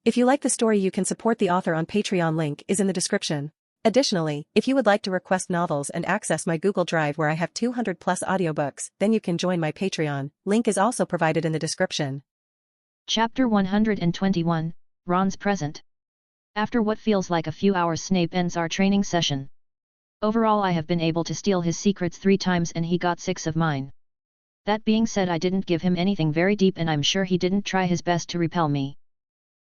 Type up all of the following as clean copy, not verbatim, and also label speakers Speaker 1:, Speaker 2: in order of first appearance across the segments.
Speaker 1: If you like the story, you can support the author on Patreon. Link is in the description. Additionally, if you would like to request novels and access my Google Drive where I have 200 plus audiobooks, then you can join my Patreon. Link is also provided in the description.
Speaker 2: Chapter 121, Ron's Present. After what feels like a few hours, Snape ends our training session. Overall, I have been able to steal his secrets 3 times and he got 6 of mine. That being said, I didn't give him anything very deep and I'm sure he didn't try his best to repel me.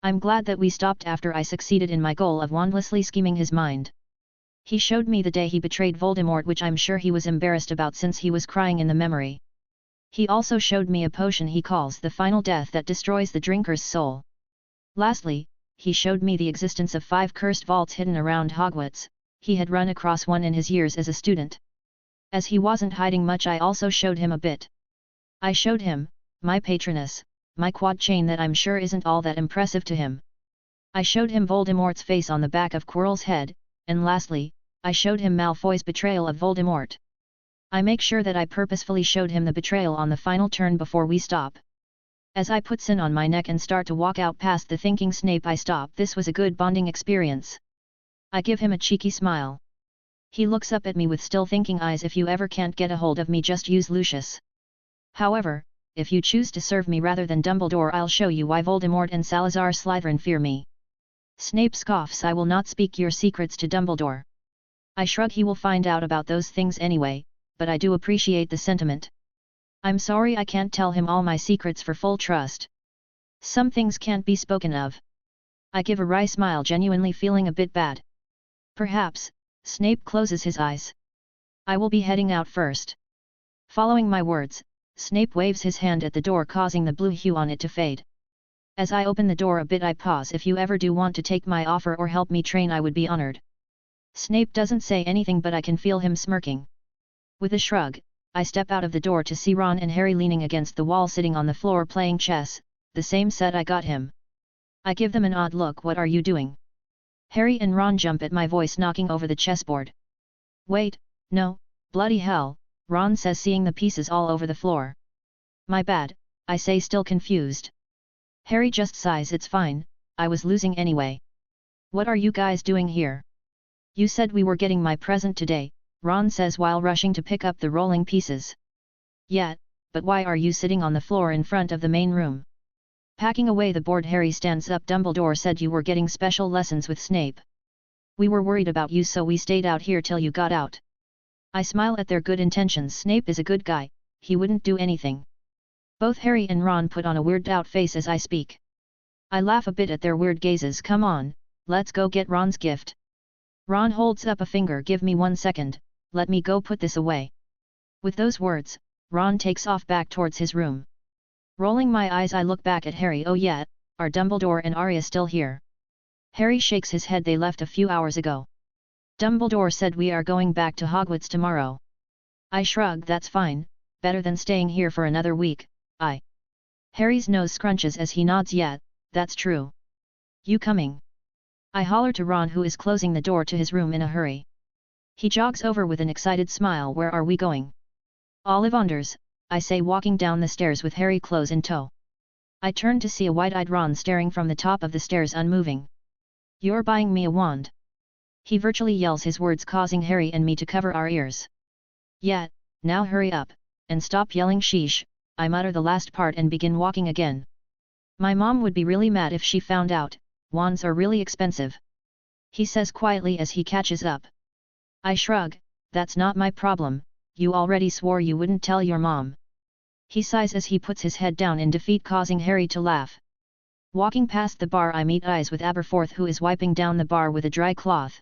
Speaker 2: I'm glad that we stopped after I succeeded in my goal of wandlessly scheming his mind. He showed me the day he betrayed Voldemort, which I'm sure he was embarrassed about since he was crying in the memory. He also showed me a potion he calls the Final Death that destroys the drinker's soul. Lastly, he showed me the existence of 5 cursed vaults hidden around Hogwarts. He had run across one in his years as a student. As he wasn't hiding much, I also showed him a bit. I showed him my Patronus, my quad chain that I'm sure isn't all that impressive to him. I showed him Voldemort's face on the back of Quirrell's head, and lastly, I showed him Malfoy's betrayal of Voldemort. I make sure that I purposefully showed him the betrayal on the final turn before we stop. As I put Sin on my neck and start to walk out past the thinking Snape, I stop. This was a good bonding experience. I give him a cheeky smile. He looks up at me with still thinking eyes. If you ever can't get a hold of me, just use Lucius. However, if you choose to serve me rather than Dumbledore, I'll show you why Voldemort and Salazar Slytherin fear me. Snape scoffs. I will not speak your secrets to Dumbledore. I shrug. He will find out about those things anyway, but I do appreciate the sentiment. I'm sorry I can't tell him all my secrets for full trust. Some things can't be spoken of. I give a wry smile, genuinely feeling a bit bad. Perhaps. Snape closes his eyes. I will be heading out first. Following my words, Snape waves his hand at the door, causing the blue hue on it to fade. As I open the door a bit, I pause. If you ever do want to take my offer or help me train, I would be honored. Snape doesn't say anything, but I can feel him smirking. With a shrug, I step out of the door to see Ron and Harry leaning against the wall, sitting on the floor playing chess, the same set I got him. I give them an odd look. What are you doing? Harry and Ron jump at my voice, knocking over the chessboard. Wait, no, bloody hell, Ron says, seeing the pieces all over the floor. My bad, I say, still confused. Harry just sighs. It's fine, I was losing anyway. What are you guys doing here? You said we were getting my present today, Ron says while rushing to pick up the rolling pieces. Yeah, but why are you sitting on the floor in front of the main room? Packing away the board, Harry stands up. Dumbledore said you were getting special lessons with Snape. We were worried about you, so we stayed out here till you got out. I smile at their good intentions. Snape is a good guy, he wouldn't do anything. Both Harry and Ron put on a weirded out face as I speak. I laugh a bit at their weird gazes. Come on, let's go get Ron's gift. Ron holds up a finger. Give me 1 second, let me go put this away. With those words, Ron takes off back towards his room. Rolling my eyes, I look back at Harry. Oh yeah, are Dumbledore and Arya still here? Harry shakes his head. They left a few hours ago. Dumbledore said we are going back to Hogwarts tomorrow. I shrug. That's fine, better than staying here for another week. Harry's nose scrunches as he nods. Yeah, that's true. You coming? I holler to Ron, who is closing the door to his room in a hurry. He jogs over with an excited smile. Where are we going? Ollivanders, I say, walking down the stairs with Harry close in tow. I turn to see a wide-eyed Ron staring from the top of the stairs, unmoving. You're buying me a wand? He virtually yells his words, causing Harry and me to cover our ears. Yeah, now hurry up, and stop yelling sheesh, I mutter the last part and begin walking again. My mom would be really mad if she found out, wands are really expensive. He says quietly as he catches up. I shrug, that's not my problem, you already swore you wouldn't tell your mom. He sighs as he puts his head down in defeat, causing Harry to laugh. Walking past the bar, I meet eyes with Aberforth, who is wiping down the bar with a dry cloth.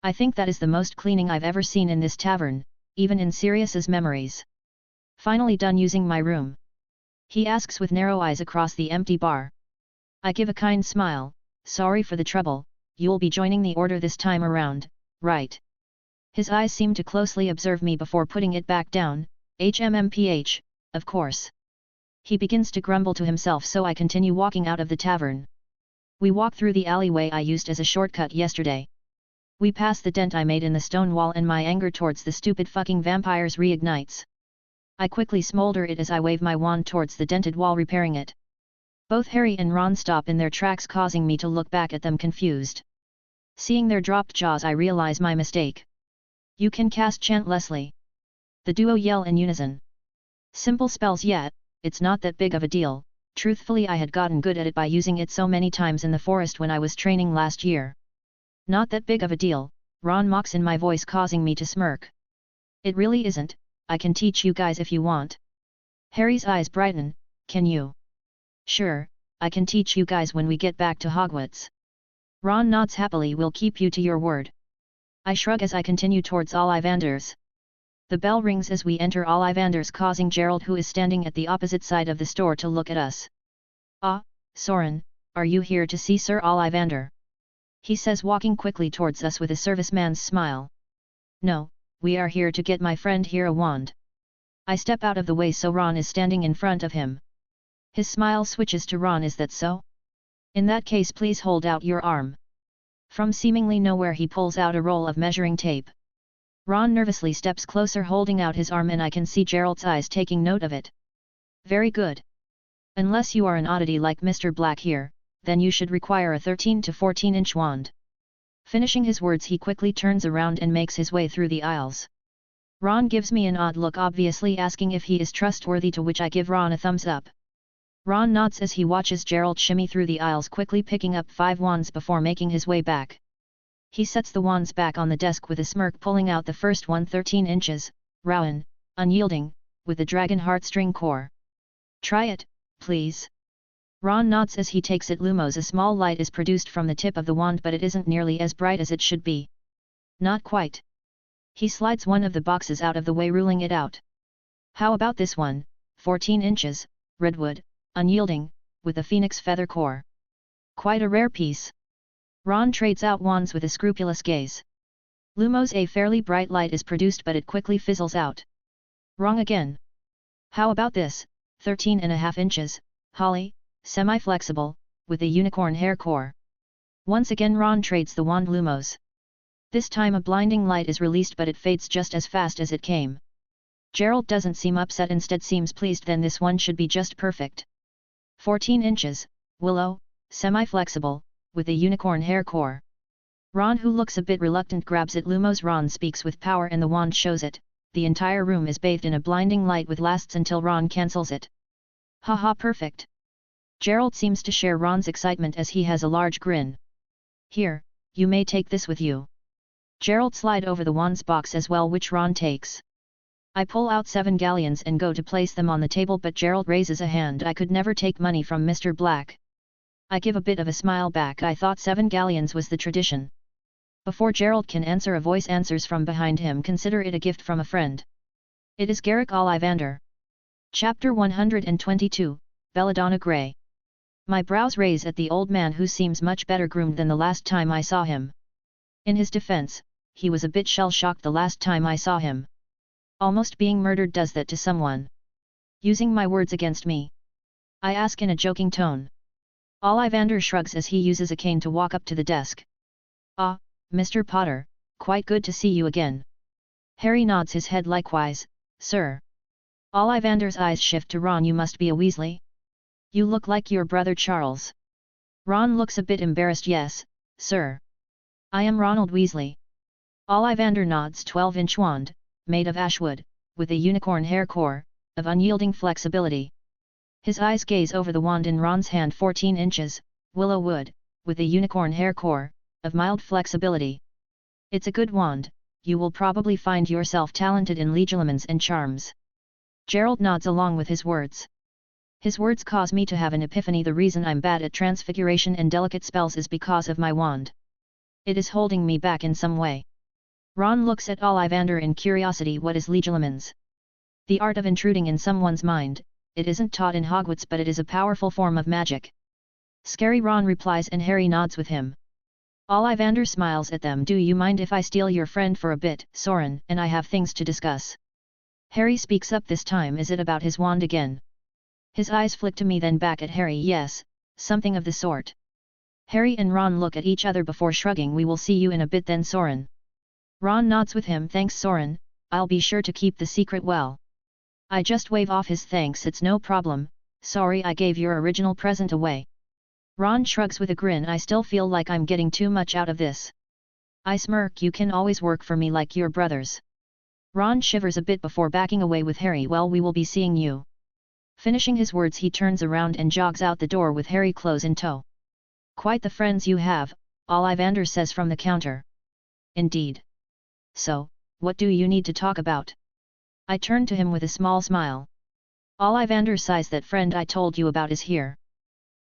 Speaker 2: I think that is the most cleaning I've ever seen in this tavern, even in Sirius's memories. Finally done using my room? He asks with narrow eyes across the empty bar. I give a kind smile. Sorry for the trouble, you'll be joining the order this time around, right? His eyes seem to closely observe me before putting it back down. HMMPH, of course. He begins to grumble to himself, so I continue walking out of the tavern. We walk through the alleyway I used as a shortcut yesterday. We pass the dent I made in the stone wall, and my anger towards the stupid fucking vampires reignites. I quickly smolder it as I wave my wand towards the dented wall, repairing it. Both Harry and Ron stop in their tracks, causing me to look back at them confused. Seeing their dropped jaws, I realize my mistake. You can cast Chant Leslie. The duo yell in unison. Simple spells, yet, it's not that big of a deal. Truthfully, I had gotten good at it by using it so many times in the forest when I was training last year. Not that big of a deal, Ron mocks in my voice, causing me to smirk. It really isn't. I can teach you guys if you want. Harry's eyes brighten. Can you? Sure, I can teach you guys when we get back to Hogwarts. Ron nods happily. We'll keep you to your word. I shrug as I continue towards Ollivanders. The bell rings as we enter Ollivanders, causing Gerald, who is standing at the opposite side of the store, to look at us. Ah, Soren, are you here to see Sir Ollivander? He says, walking quickly towards us with a serviceman's smile. No, we are here to get my friend here a wand. I step out of the way so Ron is standing in front of him. His smile switches to Ron. Is that so? In that case, please hold out your arm. From seemingly nowhere he pulls out a roll of measuring tape. Ron nervously steps closer, holding out his arm, and I can see Gerald's eyes taking note of it. Very good. Unless you are an oddity like Mr. Black here, then you should require a 13 to 14-inch wand. Finishing his words, he quickly turns around and makes his way through the aisles. Ron gives me an odd look, obviously asking if he is trustworthy, to which I give Ron a thumbs up. Ron nods as he watches Gerald shimmy through the aisles, quickly picking up 5 wands before making his way back. He sets the wands back on the desk with a smirk, pulling out the first one, 13 inches, Rowan, unyielding, with a dragon heartstring core. Try it, please. Ron nods as he takes it. Lumos. A small light is produced from the tip of the wand, but it isn't nearly as bright as it should be. Not quite. He slides one of the boxes out of the way, ruling it out. How about this one, 14 inches, redwood, unyielding, with a phoenix feather core. Quite a rare piece. Ron trades out wands with a scrupulous gaze. Lumos. A fairly bright light is produced, but it quickly fizzles out. Wrong again. How about this, 13.5 inches, holly, semi-flexible, with a unicorn hair core. Once again Ron trades the wand. Lumos. This time a blinding light is released, but it fades just as fast as it came. Gerald doesn't seem upset, instead seems pleased. Then this one should be just perfect. 14 inches, willow, semi-flexible, with a unicorn hair core. Ron, who looks a bit reluctant, grabs it. Lumos. Ron speaks with power and the wand shows it. The entire room is bathed in a blinding light, with lasts until Ron cancels it. Haha, perfect. Gerald seems to share Ron's excitement as he has a large grin. Here, you may take this with you. Gerald slide over the wands box as well, which Ron takes. I pull out 7 galleons and go to place them on the table, but Gerald raises a hand. I could never take money from Mr. Black. I give a bit of a smile back. I thought 7 galleons was the tradition. Before Gerald can answer, a voice answers from behind him. Consider it a gift from a friend. It is Garrick Ollivander. Chapter 122, Belladonna Grey. My brows raise at the old man, who seems much better groomed than the last time I saw him. In his defense, he was a bit shell-shocked the last time I saw him. Almost being murdered does that to someone. Using my words against me. I ask in a joking tone. Ollivander shrugs as he uses a cane to walk up to the desk. Ah, Mr. Potter, quite good to see you again. Harry nods his head likewise. Sir. Ollivander's eyes shift to Ron. You must be a Weasley? You look like your brother Charles. Ron looks a bit embarrassed. Yes, sir. I am Ronald Weasley. Ollivander nods. 12-inch wand, made of ashwood, with a unicorn hair core, of unyielding flexibility. His eyes gaze over the wand in Ron's hand. 14 inches, willow wood, with a unicorn hair core, of mild flexibility. It's a good wand. You will probably find yourself talented in legilimens and charms. Gerald nods along with his words. His words cause me to have an epiphany. The reason I'm bad at transfiguration and delicate spells is because of my wand. It is holding me back in some way. Ron looks at Ollivander in curiosity. What is legilimens? The art of intruding in someone's mind. It isn't taught in Hogwarts, but it is a powerful form of magic. Scary, Ron replies, and Harry nods with him. Ollivander smiles at them. Do you mind if I steal your friend for a bit, Soren, and I have things to discuss? Harry speaks up this time. Is it about his wand again? His eyes flick to me, then back at Harry. Yes, something of the sort. Harry and Ron look at each other before shrugging. We will see you in a bit then, Soren. Ron nods with him. Thanks, Soren, I'll be sure to keep the secret well. I just wave off his thanks. It's no problem, sorry I gave your original present away. Ron shrugs with a grin. I still feel like I'm getting too much out of this. I smirk. You can always work for me like your brothers. Ron shivers a bit before backing away with Harry. Well, we will be seeing you. Finishing his words, he turns around and jogs out the door with Harry close in tow. Quite the friends you have, Ollivander says from the counter. Indeed. So, what do you need to talk about? I turn to him with a small smile. Ollivander sighs. That friend I told you about is here.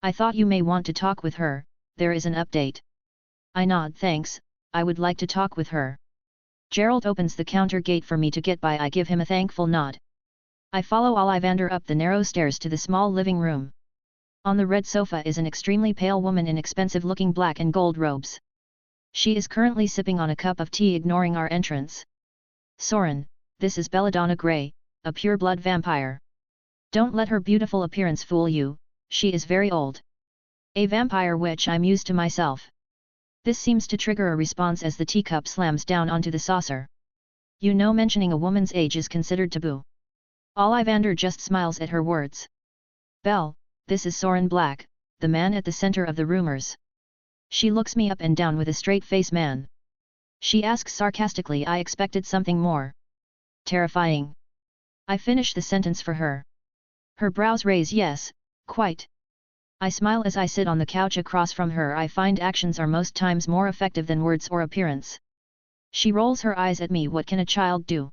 Speaker 2: I thought you may want to talk with her. There is an update. I nod. Thanks, I would like to talk with her. Gerald opens the counter gate for me to get by. I give him a thankful nod. I follow Ollivander up the narrow stairs to the small living room. On the red sofa is an extremely pale woman in expensive-looking black and gold robes. She is currently sipping on a cup of tea, ignoring our entrance. Soren, this is Belladonna Grey, a pure-blood vampire. Don't let her beautiful appearance fool you, she is very old. A vampire witch, I muse to myself. This seems to trigger a response as the teacup slams down onto the saucer. You know, mentioning a woman's age is considered taboo. Ollivander just smiles at her words. Belle, this is Soren Black, the man at the center of the rumors. She looks me up and down with a straight face. Man. She asks sarcastically. I expected something more terrifying. I finish the sentence for her. Her brows raise. Yes, quite. I smile as I sit on the couch across from her. I find actions are most times more effective than words or appearance. She rolls her eyes at me. What can a child do?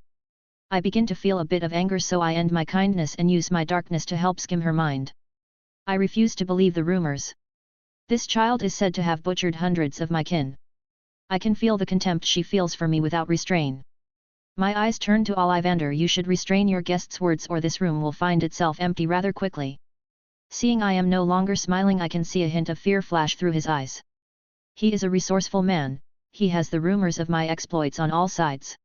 Speaker 2: I begin to feel a bit of anger, so I end my kindness and use my darkness to help skim her mind. I refuse to believe the rumors. This child is said to have butchered hundreds of my kin. I can feel the contempt she feels for me without restraint. My eyes turn to Ollivander. You should restrain your guest's words, or this room will find itself empty rather quickly. Seeing I am no longer smiling, I can see a hint of fear flash through his eyes. He is a resourceful man. He has the rumors of my exploits on all sides.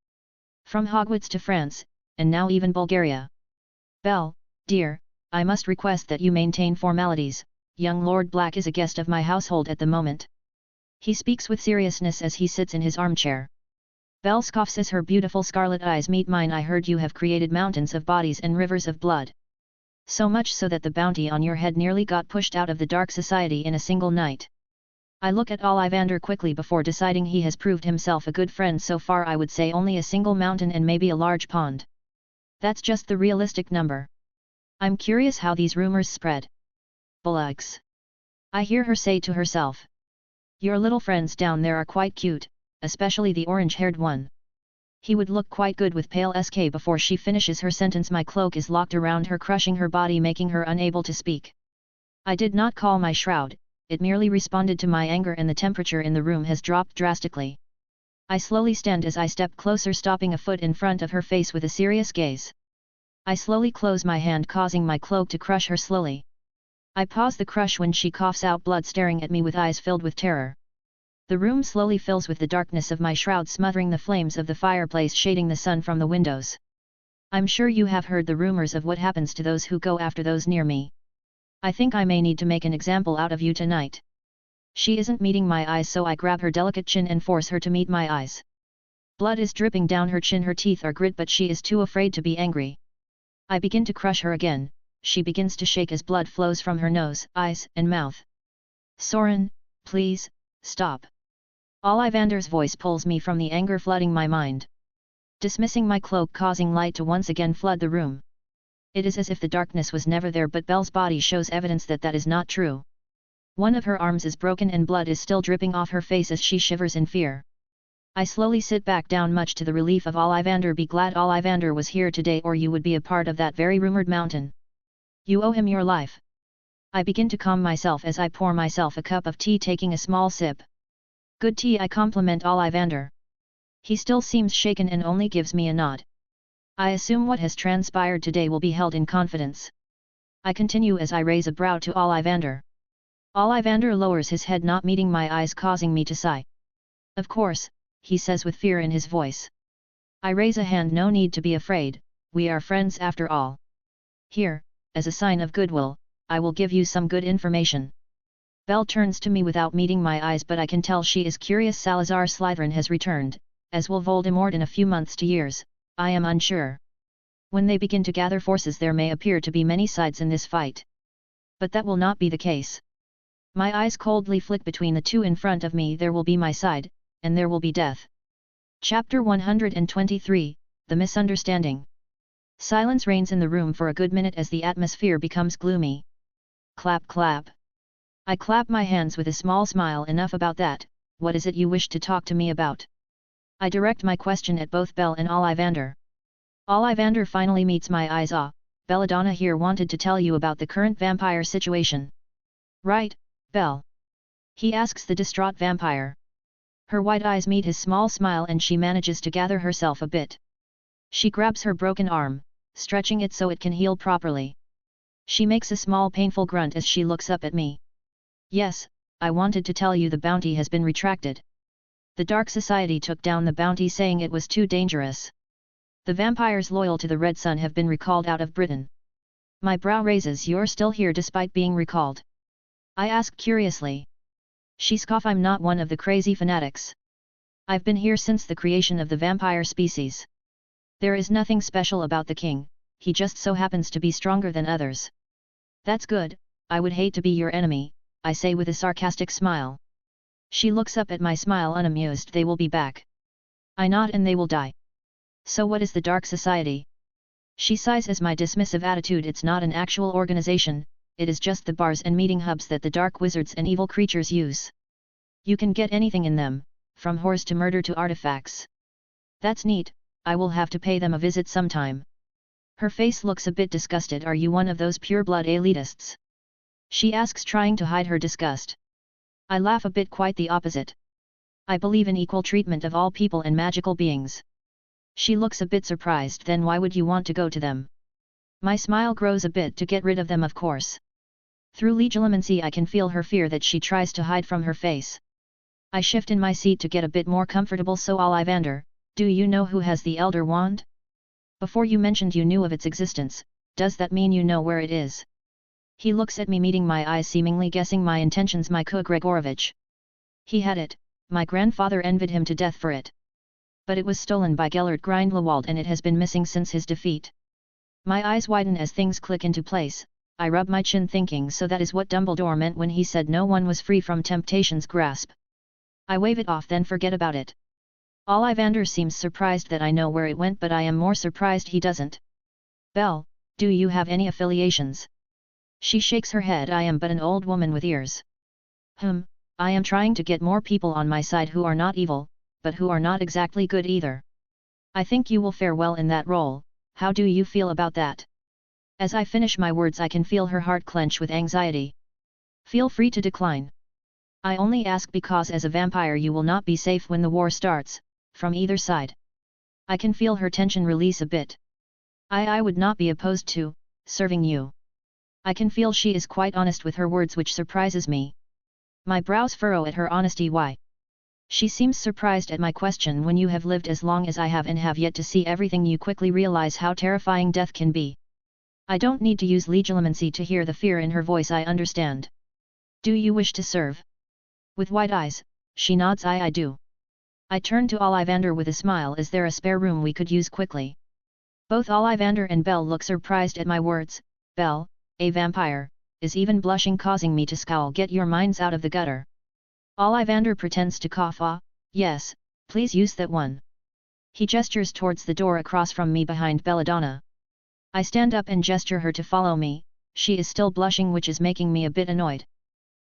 Speaker 2: From Hogwarts to France, and now even Bulgaria. Belle, dear, I must request that you maintain formalities. Young Lord Black is a guest of my household at the moment. He speaks with seriousness as he sits in his armchair. Belle scoffs as her beautiful scarlet eyes meet mine. I heard you have created mountains of bodies and rivers of blood. So much so that the bounty on your head nearly got pushed out of the dark society in a single night. I look at Ollivander quickly before deciding he has proved himself a good friend so far. I would say only a single mountain and maybe a large pond. That's just the realistic number. I'm curious how these rumors spread. Bullocks. I hear her say to herself. Your little friends down there are quite cute, especially the orange-haired one. He would look quite good with pale SK. Before she finishes her sentence, my cloak is locked around her, crushing her body, making her unable to speak. I did not call my shroud, it merely responded to my anger, and the temperature in the room has dropped drastically. I slowly stand as I step closer, stopping a foot in front of her face with a serious gaze. I slowly close my hand, causing my cloak to crush her slowly. I pause the crush when she coughs out blood, staring at me with eyes filled with terror. The room slowly fills with the darkness of my shroud, smothering the flames of the fireplace, shading the sun from the windows. I'm sure you have heard the rumors of what happens to those who go after those near me. I think I may need to make an example out of you tonight. She isn't meeting my eyes, so I grab her delicate chin and force her to meet my eyes. Blood is dripping down her chin, her teeth are grit, but she is too afraid to be angry. I begin to crush her again. She begins to shake as blood flows from her nose, eyes, and mouth. Soren, please, stop. Ollivander's voice pulls me from the anger flooding my mind. Dismissing my cloak, causing light to once again flood the room. It is as if the darkness was never there, but Belle's body shows evidence that that is not true. One of her arms is broken and blood is still dripping off her face as she shivers in fear. I slowly sit back down, much to the relief of Ollivander. Be glad Ollivander was here today, or you would be a part of that very rumored mountain. You owe him your life. I begin to calm myself as I pour myself a cup of tea, taking a small sip. Good tea, I compliment Ollivander. He still seems shaken and only gives me a nod. I assume what has transpired today will be held in confidence. I continue as I raise a brow to Ollivander. Ollivander lowers his head, not meeting my eyes, causing me to sigh. Of course, he says with fear in his voice. I raise a hand. No need to be afraid, we are friends after all. Here, as a sign of goodwill, I will give you some good information. Belle turns to me without meeting my eyes, but I can tell she is curious. Salazar Slytherin has returned, as will Voldemort in a few months to years, I am unsure. When they begin to gather forces, there may appear to be many sides in this fight. But that will not be the case. My eyes coldly flick between the two in front of me. There will be my side, and there will be death. Chapter 123, The Misunderstanding. Silence reigns in the room for a good minute as the atmosphere becomes gloomy. Clap clap. I clap my hands with a small smile. Enough about that, what is it you wish to talk to me about? I direct my question at both Bell and Ollivander. Ollivander finally meets my eyes. Belladonna here wanted to tell you about the current vampire situation. Right, Bell? He asks the distraught vampire. Her white eyes meet his small smile and she manages to gather herself a bit. She grabs her broken arm, stretching it so it can heal properly. She makes a small painful grunt as she looks up at me. Yes, I wanted to tell you the bounty has been retracted. The Dark Society took down the bounty saying it was too dangerous. The vampires loyal to the Red Sun have been recalled out of Britain. My brow raises. You're still here despite being recalled? I ask curiously. She scoffs. I'm not one of the crazy fanatics. I've been here since the creation of the vampire species. There is nothing special about the king, he just so happens to be stronger than others. That's good, I would hate to be your enemy, I say with a sarcastic smile. She looks up at my smile unamused. They will be back. I nod. And they will die. So what is the Dark Society? She sighs as my dismissive attitude. It's not an actual organization, it is just the bars and meeting hubs that the dark wizards and evil creatures use. You can get anything in them, from whores to murder to artifacts. That's neat, I will have to pay them a visit sometime. Her face looks a bit disgusted. Are you one of those pure-blood elitists? She asks, trying to hide her disgust. I laugh a bit. Quite the opposite. I believe in equal treatment of all people and magical beings. She looks a bit surprised. Then why would you want to go to them? My smile grows a bit. To get rid of them, of course. Through legilimency I can feel her fear that she tries to hide from her face. I shift in my seat to get a bit more comfortable. So Ollivander, do you know who has the Elder Wand? Before you mentioned you knew of its existence, does that mean you know where it is? He looks at me, meeting my eyes, seemingly guessing my intentions. Miko Gregorovich. He had it, my grandfather envied him to death for it. But it was stolen by Gellert Grindelwald and it has been missing since his defeat. My eyes widen as things click into place. I rub my chin thinking, so that is what Dumbledore meant when he said no one was free from temptation's grasp. I wave it off, then forget about it. Ollivander seems surprised that I know where it went, but I am more surprised he doesn't. Belle, do you have any affiliations? She shakes her head. I am but an old woman with ears. I am trying to get more people on my side who are not evil, but who are not exactly good either. I think you will fare well in that role. How do you feel about that? As I finish my words I can feel her heart clench with anxiety. Feel free to decline. I only ask because as a vampire you will not be safe when the war starts, from either side. I can feel her tension release a bit. I would not be opposed to serving you. I can feel she is quite honest with her words, which surprises me. My brows furrow at her honesty. Why? She seems surprised at my question. When you have lived as long as I have and have yet to see everything, you quickly realize how terrifying death can be. I don't need to use legilimency to hear the fear in her voice. I understand. Do you wish to serve? With wide eyes, she nods. I do. I turn to Ollivander with a smile. Is there a spare room we could use quickly? Both Ollivander and Belle look surprised at my words. Belle, a vampire, is even blushing, causing me to scowl. Get your minds out of the gutter. Ollivander pretends to cough. Yes, please use that one. He gestures towards the door across from me behind Belladonna. I stand up and gesture her to follow me. She is still blushing, which is making me a bit annoyed.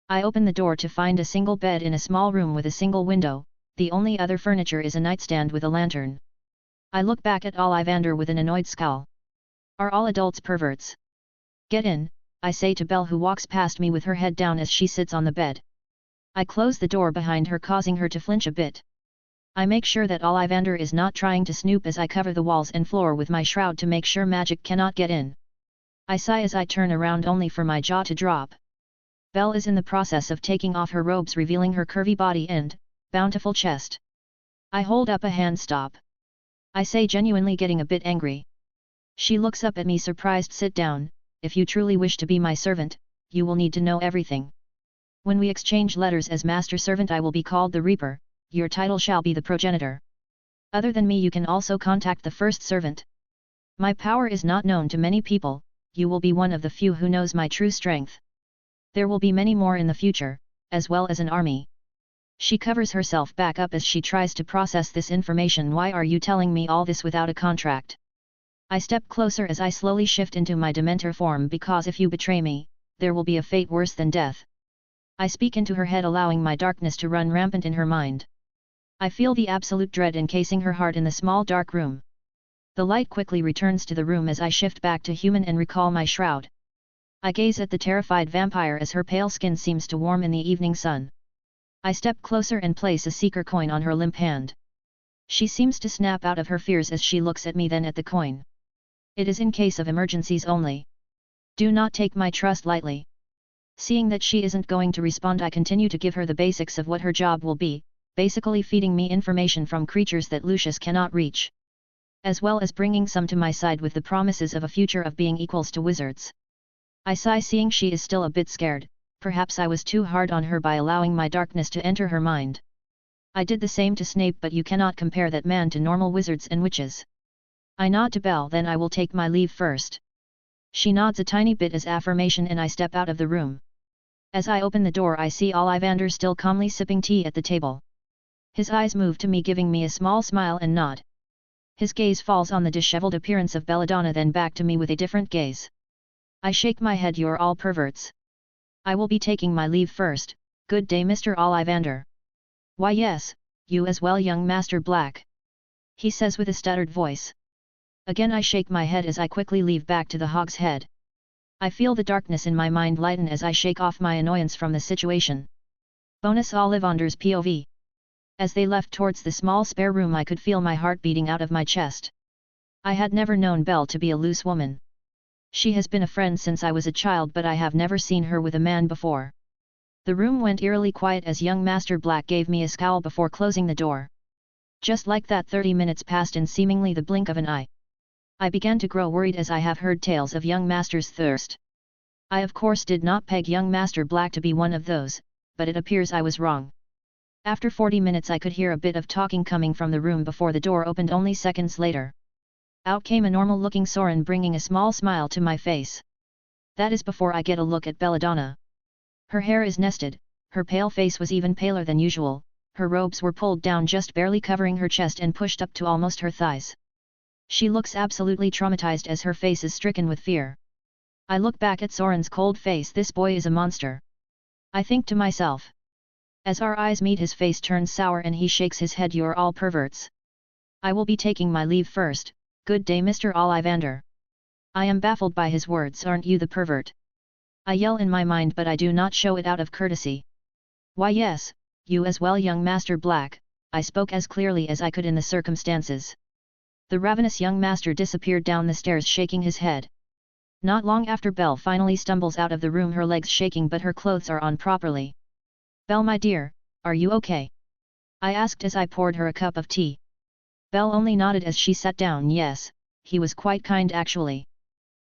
Speaker 2: I open the door to find a single bed in a small room with a single window. The only other furniture is a nightstand with a lantern. I look back at Ollivander with an annoyed scowl. Are all adults perverts? Get in, I say to Belle, who walks past me with her head down as she sits on the bed. I close the door behind her, causing her to flinch a bit. I make sure that Ollivander is not trying to snoop as I cover the walls and floor with my shroud to make sure magic cannot get in. I sigh as I turn around, only for my jaw to drop. Belle is in the process of taking off her robes, revealing her curvy body and bountiful chest. I hold up a hand. Stop. I say, genuinely getting a bit angry. She looks up at me surprised. Sit down. If you truly wish to be my servant, you will need to know everything. When we exchange letters as master servant, I will be called the Reaper. Your title shall be the Progenitor. Other than me you can also contact the first servant. My power is not known to many people, you will be one of the few who knows my true strength. There will be many more in the future, as well as an army. She covers herself back up as she tries to process this information. Why are you telling me all this without a contract? I step closer as I slowly shift into my Dementor form, because if you betray me, there will be a fate worse than death. I speak into her head, allowing my darkness to run rampant in her mind. I feel the absolute dread encasing her heart in the small dark room. The light quickly returns to the room as I shift back to human and recall my shroud. I gaze at the terrified vampire as her pale skin seems to warm in the evening sun. I step closer and place a seeker coin on her limp hand. She seems to snap out of her fears as she looks at me, then at the coin. It is in case of emergencies only. Do not take my trust lightly. Seeing that she isn't going to respond, I continue to give her the basics of what her job will be, basically feeding me information from creatures that Lucius cannot reach, as well as bringing some to my side with the promises of a future of being equals to wizards. I sigh, seeing she is still a bit scared. Perhaps I was too hard on her by allowing my darkness to enter her mind. I did the same to Snape, but you cannot compare that man to normal wizards and witches. I nod to Belle. Then I will take my leave first. She nods a tiny bit as affirmation and I step out of the room. As I open the door, I see Ollivander still calmly sipping tea at the table. His eyes move to me, giving me a small smile and nod. His gaze falls on the disheveled appearance of Belladonna, then back to me with a different gaze. I shake my head. You're all perverts. I will be taking my leave first. Good day, Mr. Ollivander. Why yes, you as well, young Master Black. He says with a stuttered voice. Again I shake my head as I quickly leave back to the Hog's Head. I feel the darkness in my mind lighten as I shake off my annoyance from the situation. Bonus Ollivander's POV. As they left towards the small spare room, I could feel my heart beating out of my chest. I had never known Belle to be a loose woman. She has been a friend since I was a child, but I have never seen her with a man before. The room went eerily quiet as young Master Black gave me a scowl before closing the door. Just like that, 30 minutes passed in seemingly the blink of an eye. I began to grow worried as I have heard tales of young Master's thirst. I of course did not peg young Master Black to be one of those, but it appears I was wrong. After 40 minutes I could hear a bit of talking coming from the room before the door opened only seconds later. Out came a normal-looking Soren, bringing a small smile to my face. That is before I get a look at Belladonna. Her hair is nested, her pale face was even paler than usual, her robes were pulled down just barely covering her chest and pushed up to almost her thighs. She looks absolutely traumatized as her face is stricken with fear. I look back at Soren's cold face. This boy is a monster. I think to myself. As our eyes meet, his face turns sour and he shakes his head. You're all perverts. I will be taking my leave first. Good day, Mr. Ollivander. I am baffled by his words. Aren't you the pervert? I yell in my mind, but I do not show it out of courtesy. Why yes, you as well, young Master Black, I spoke as clearly as I could in the circumstances. The ravenous young master disappeared down the stairs, shaking his head. Not long after, Belle finally stumbles out of the room, her legs shaking but her clothes are on properly. Belle, my dear, are you okay? I asked as I poured her a cup of tea. Belle only nodded as she sat down. Yes, he was quite kind actually.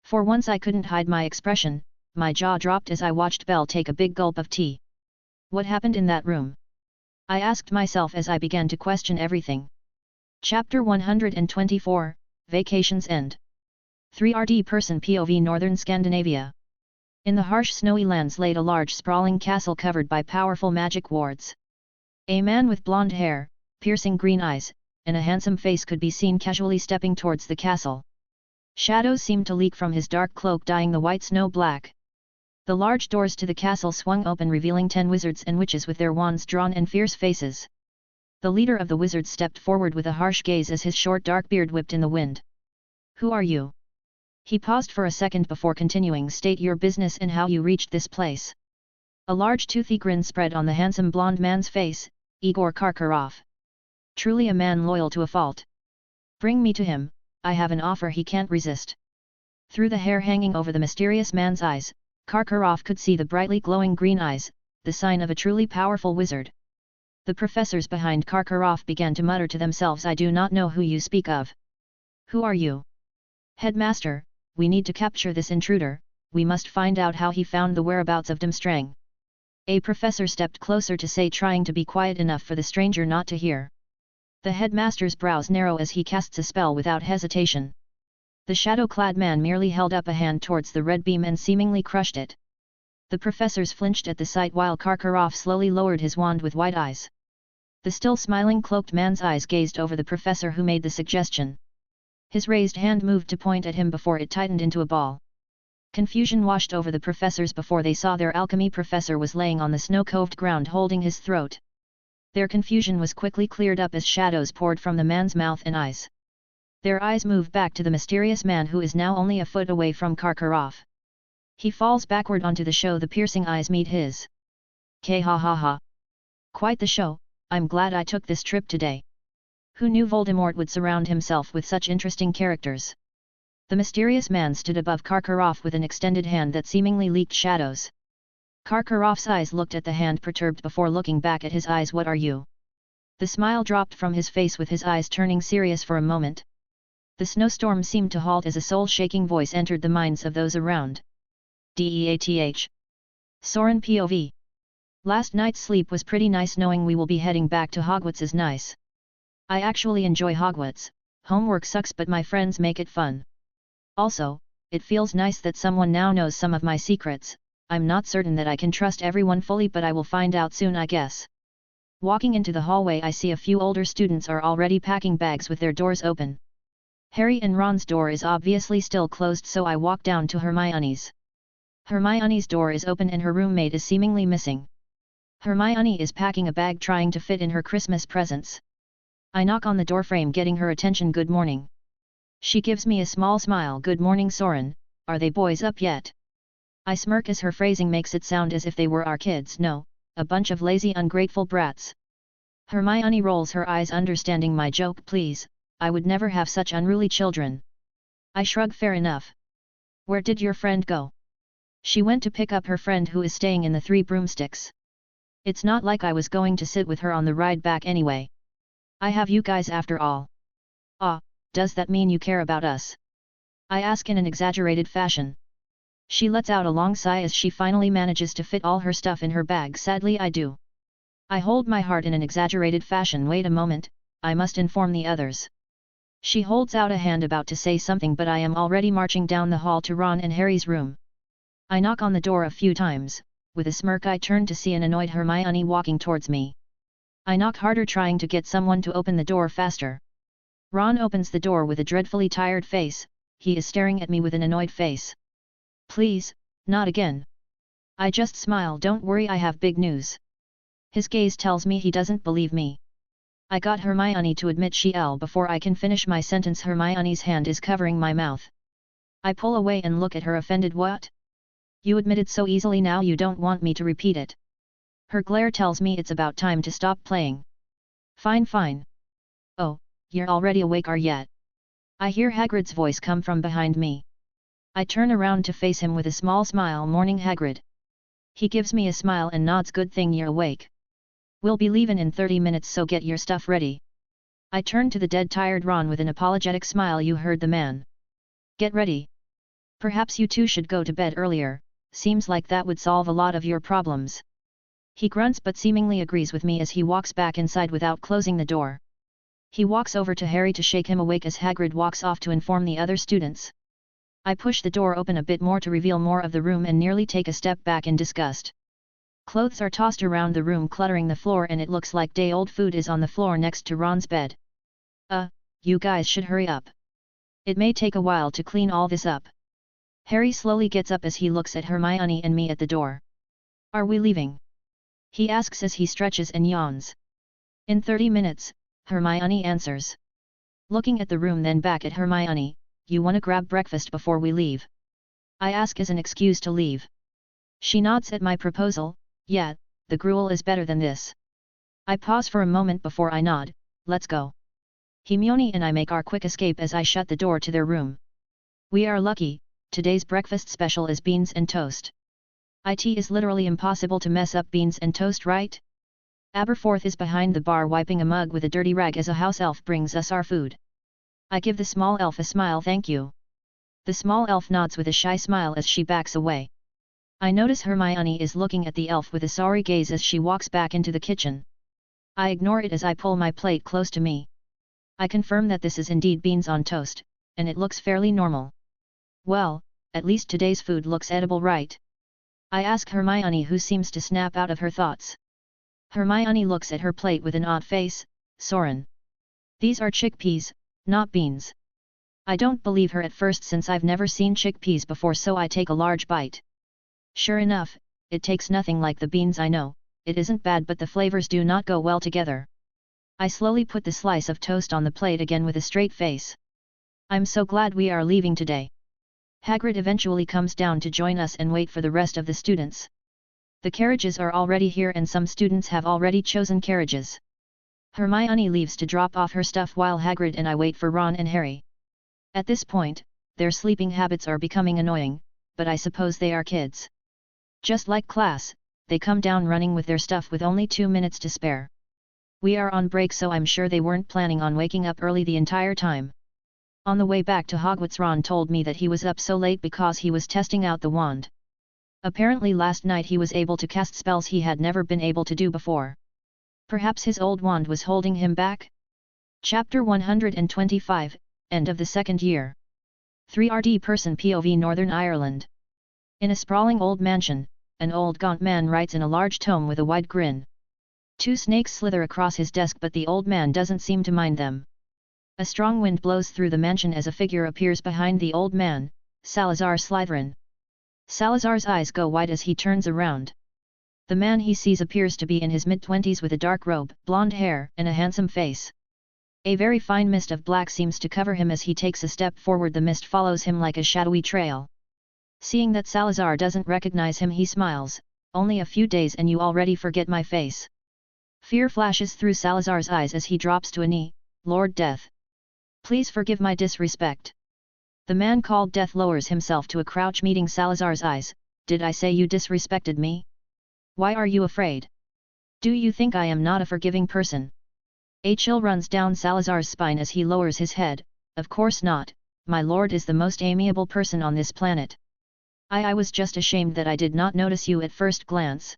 Speaker 2: For once I couldn't hide my expression, my jaw dropped as I watched Belle take a big gulp of tea. What happened in that room? I asked myself as I began to question everything. Chapter 124, Vacations End. 3rd Person POV. Northern Scandinavia. In the harsh snowy lands laid a large sprawling castle covered by powerful magic wards. A man with blonde hair, piercing green eyes, and a handsome face could be seen casually stepping towards the castle. Shadows seemed to leak from his dark cloak, dyeing the white snow black. The large doors to the castle swung open, revealing 10 wizards and witches with their wands drawn and fierce faces. The leader of the wizards stepped forward with a harsh gaze as his short dark beard whipped in the wind. Who are you? He paused for a second before continuing. State your business and how you reached this place. A large toothy grin spread on the handsome blonde man's face. Igor Karkaroff. Truly a man loyal to a fault. Bring me to him, I have an offer he can't resist. Through the hair hanging over the mysterious man's eyes, Karkaroff could see the brightly glowing green eyes, the sign of a truly powerful wizard. The professors behind Karkaroff began to mutter to themselves. I do not know who you speak of. Who are you? Headmaster, we need to capture this intruder, we must find out how he found the whereabouts of Durmstrang. A professor stepped closer to say, trying to be quiet enough for the stranger not to hear. The headmaster's brows narrow as he casts a spell without hesitation. The shadow-clad man merely held up a hand towards the red beam and seemingly crushed it. The professors flinched at the sight while Karkaroff slowly lowered his wand with wide eyes. The still smiling cloaked man's eyes gazed over the professor who made the suggestion. His raised hand moved to point at him before it tightened into a ball. Confusion washed over the professors before they saw their alchemy professor was laying on the snow-coved ground holding his throat. Their confusion was quickly cleared up as shadows poured from the man's mouth and eyes. Their eyes moved back to the mysterious man who is now only a foot away from Karkaroff. He falls backward onto the show. The piercing eyes meet his. K ha ha ha. Quite the show, I'm glad I took this trip today. Who knew Voldemort would surround himself with such interesting characters? The mysterious man stood above Karkaroff with an extended hand that seemingly leaked shadows. Karkaroff's eyes looked at the hand perturbed before looking back at his eyes. What are you? The smile dropped from his face with his eyes turning serious for a moment. The snowstorm seemed to halt as a soul-shaking voice entered the minds of those around. Death. Soren POV. Last night's sleep was pretty nice. Knowing we will be heading back to Hogwarts is nice. I actually enjoy Hogwarts. Homework sucks but my friends make it fun. Also, it feels nice that someone now knows some of my secrets. I'm not certain that I can trust everyone fully but I will find out soon I guess. Walking into the hallway I see a few older students are already packing bags with their doors open. Harry and Ron's door is obviously still closed so I walk down to Hermione's. Hermione's door is open and her roommate is seemingly missing. Hermione is packing a bag trying to fit in her Christmas presents. I knock on the doorframe getting her attention. Good morning. She gives me a small smile. Good morning Soren, are they boys up yet? I smirk as her phrasing makes it sound as if they were our kids. No, a bunch of lazy ungrateful brats. Hermione rolls her eyes understanding my joke. Please, I would never have such unruly children. I shrug. Fair enough. Where did your friend go? She went to pick up her friend who is staying in the Three Broomsticks. It's not like I was going to sit with her on the ride back anyway. I have you guys after all. Ah, does that mean you care about us? I ask in an exaggerated fashion. She lets out a long sigh as she finally manages to fit all her stuff in her bag. Sadly I do. I hold my heart in an exaggerated fashion. Wait a moment, I must inform the others. She holds out a hand about to say something but I am already marching down the hall to Ron and Harry's room. I knock on the door a few times. With a smirk I turn to see an annoyed Hermione walking towards me. I knock harder trying to get someone to open the door faster. Ron opens the door with a dreadfully tired face. He is staring at me with an annoyed face. Please, not again. I just smile. Don't worry, I have big news. His gaze tells me he doesn't believe me. I got Hermione to admit before I can finish my sentence. Hermione's hand is covering my mouth. I pull away and look at her offended. What? You admitted so easily, now you don't want me to repeat it. Her glare tells me it's about time to stop playing. Fine fine. Oh, you're already awake are yet? I hear Hagrid's voice come from behind me. I turn around to face him with a small smile. Morning Hagrid. He gives me a smile and nods. Good thing you're awake. We'll be leaving in 30 minutes so get your stuff ready. I turn to the dead tired Ron with an apologetic smile. You heard the man. Get ready. Perhaps you two should go to bed earlier. Seems like that would solve a lot of your problems. He grunts but seemingly agrees with me as he walks back inside without closing the door. He walks over to Harry to shake him awake as Hagrid walks off to inform the other students. I push the door open a bit more to reveal more of the room and nearly take a step back in disgust. Clothes are tossed around the room cluttering the floor and it looks like day-old food is on the floor next to Ron's bed. You guys should hurry up. It may take a while to clean all this up. Harry slowly gets up as he looks at Hermione and me at the door. Are we leaving? He asks as he stretches and yawns. In 30 minutes, Hermione answers. Looking at the room then back at Hermione, you wanna grab breakfast before we leave? I ask as an excuse to leave. She nods at my proposal. Yeah, the gruel is better than this. I pause for a moment before I nod. Let's go. Hermione and I make our quick escape as I shut the door to their room. We are lucky. Today's breakfast special is beans and toast. It is literally impossible to mess up beans and toast, right? Aberforth is behind the bar wiping a mug with a dirty rag as a house elf brings us our food. I give the small elf a smile. Thank you. The small elf nods with a shy smile as she backs away. I notice Hermione is looking at the elf with a sorry gaze as she walks back into the kitchen. I ignore it as I pull my plate close to me. I confirm that this is indeed beans on toast, and it looks fairly normal. Well, at least today's food looks edible, right? I ask Hermione, who seems to snap out of her thoughts. Hermione looks at her plate with an odd face. Soren. These are chickpeas, not beans. I don't believe her at first since I've never seen chickpeas before, so I take a large bite. Sure enough, it tastes nothing like the beans I know. It isn't bad, but the flavors do not go well together. I slowly put the slice of toast on the plate again with a straight face. I'm so glad we are leaving today. Hagrid eventually comes down to join us and wait for the rest of the students. The carriages are already here and some students have already chosen carriages. Hermione leaves to drop off her stuff while Hagrid and I wait for Ron and Harry. At this point, their sleeping habits are becoming annoying, but I suppose they are kids. Just like class, they come down running with their stuff with only 2 minutes to spare. We are on break, so I'm sure they weren't planning on waking up early the entire time. On the way back to Hogwarts, Ron told me that he was up so late because he was testing out the wand. Apparently last night he was able to cast spells he had never been able to do before. Perhaps his old wand was holding him back? Chapter 125, End of the Second Year. 3rd Person POV Northern Ireland. In a sprawling old mansion, an old gaunt man writes in a large tome with a wide grin. 2 snakes slither across his desk, but the old man doesn't seem to mind them. A strong wind blows through the mansion as a figure appears behind the old man, Salazar Slytherin. Salazar's eyes go wide as he turns around. The man he sees appears to be in his mid-20s with a dark robe, blonde hair, and a handsome face. A very fine mist of black seems to cover him as he takes a step forward. The mist follows him like a shadowy trail. Seeing that Salazar doesn't recognize him, he smiles. Only a few days and you already forget my face. Fear flashes through Salazar's eyes as he drops to a knee. Lord Death. Please forgive my disrespect. The man called Death lowers himself to a crouch, meeting Salazar's eyes. Did I say you disrespected me? Why are you afraid? Do you think I am not a forgiving person? A chill runs down Salazar's spine as he lowers his head. Of course not, my lord is the most amiable person on this planet. I was just ashamed that I did not notice you at first glance.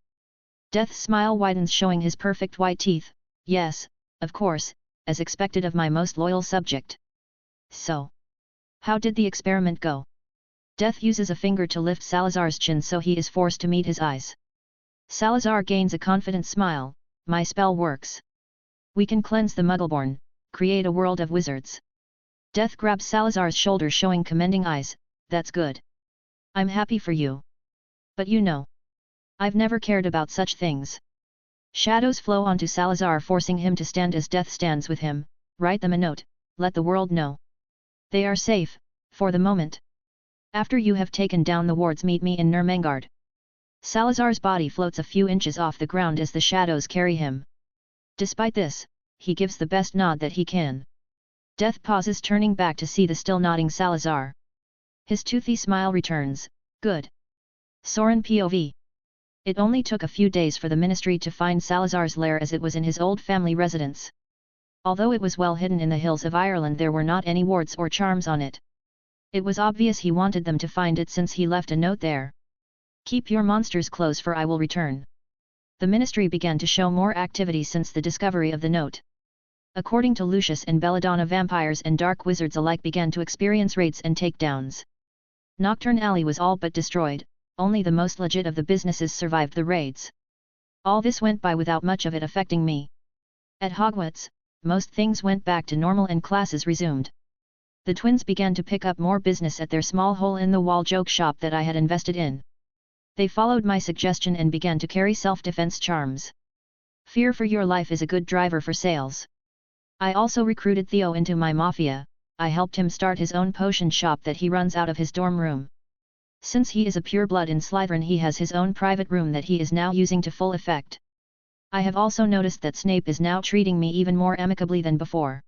Speaker 2: Death's smile widens, showing his perfect white teeth. Yes, of course, as expected of my most loyal subject. So, how did the experiment go? Death uses a finger to lift Salazar's chin so he is forced to meet his eyes. Salazar gains a confident smile. My spell works. We can cleanse the Muggleborn, create a world of wizards. Death grabs Salazar's shoulder, showing commending eyes. That's good. I'm happy for you. But you know, I've never cared about such things. Shadows flow onto Salazar, forcing him to stand as Death stands with him. Write them a note, let the world know. They are safe, for the moment. After you have taken down the wards, meet me in Nurmengard. Salazar's body floats a few inches off the ground as the shadows carry him. Despite this, he gives the best nod that he can. Death pauses, turning back to see the still nodding Salazar. His toothy smile returns. Good. Soren POV. It only took a few days for the ministry to find Salazar's lair, as it was in his old family residence. Although it was well hidden in the hills of Ireland, there were not any wards or charms on it. It was obvious he wanted them to find it, since he left a note there. Keep your monsters close, for I will return. The ministry began to show more activity since the discovery of the note. According to Lucius and Belladonna, vampires and dark wizards alike began to experience raids and takedowns. Nocturne Alley was all but destroyed, only the most legit of the businesses survived the raids. All this went by without much of it affecting me. At Hogwarts, most things went back to normal and classes resumed. The twins began to pick up more business at their small hole-in-the-wall joke shop that I had invested in. They followed my suggestion and began to carry self-defense charms. Fear for your life is a good driver for sales. I also recruited Theo into my mafia. I helped him start his own potion shop that he runs out of his dorm room. Since he is a pureblood in Slytherin, he has his own private room that he is now using to full effect. I have also noticed that Snape is now treating me even more amicably than before.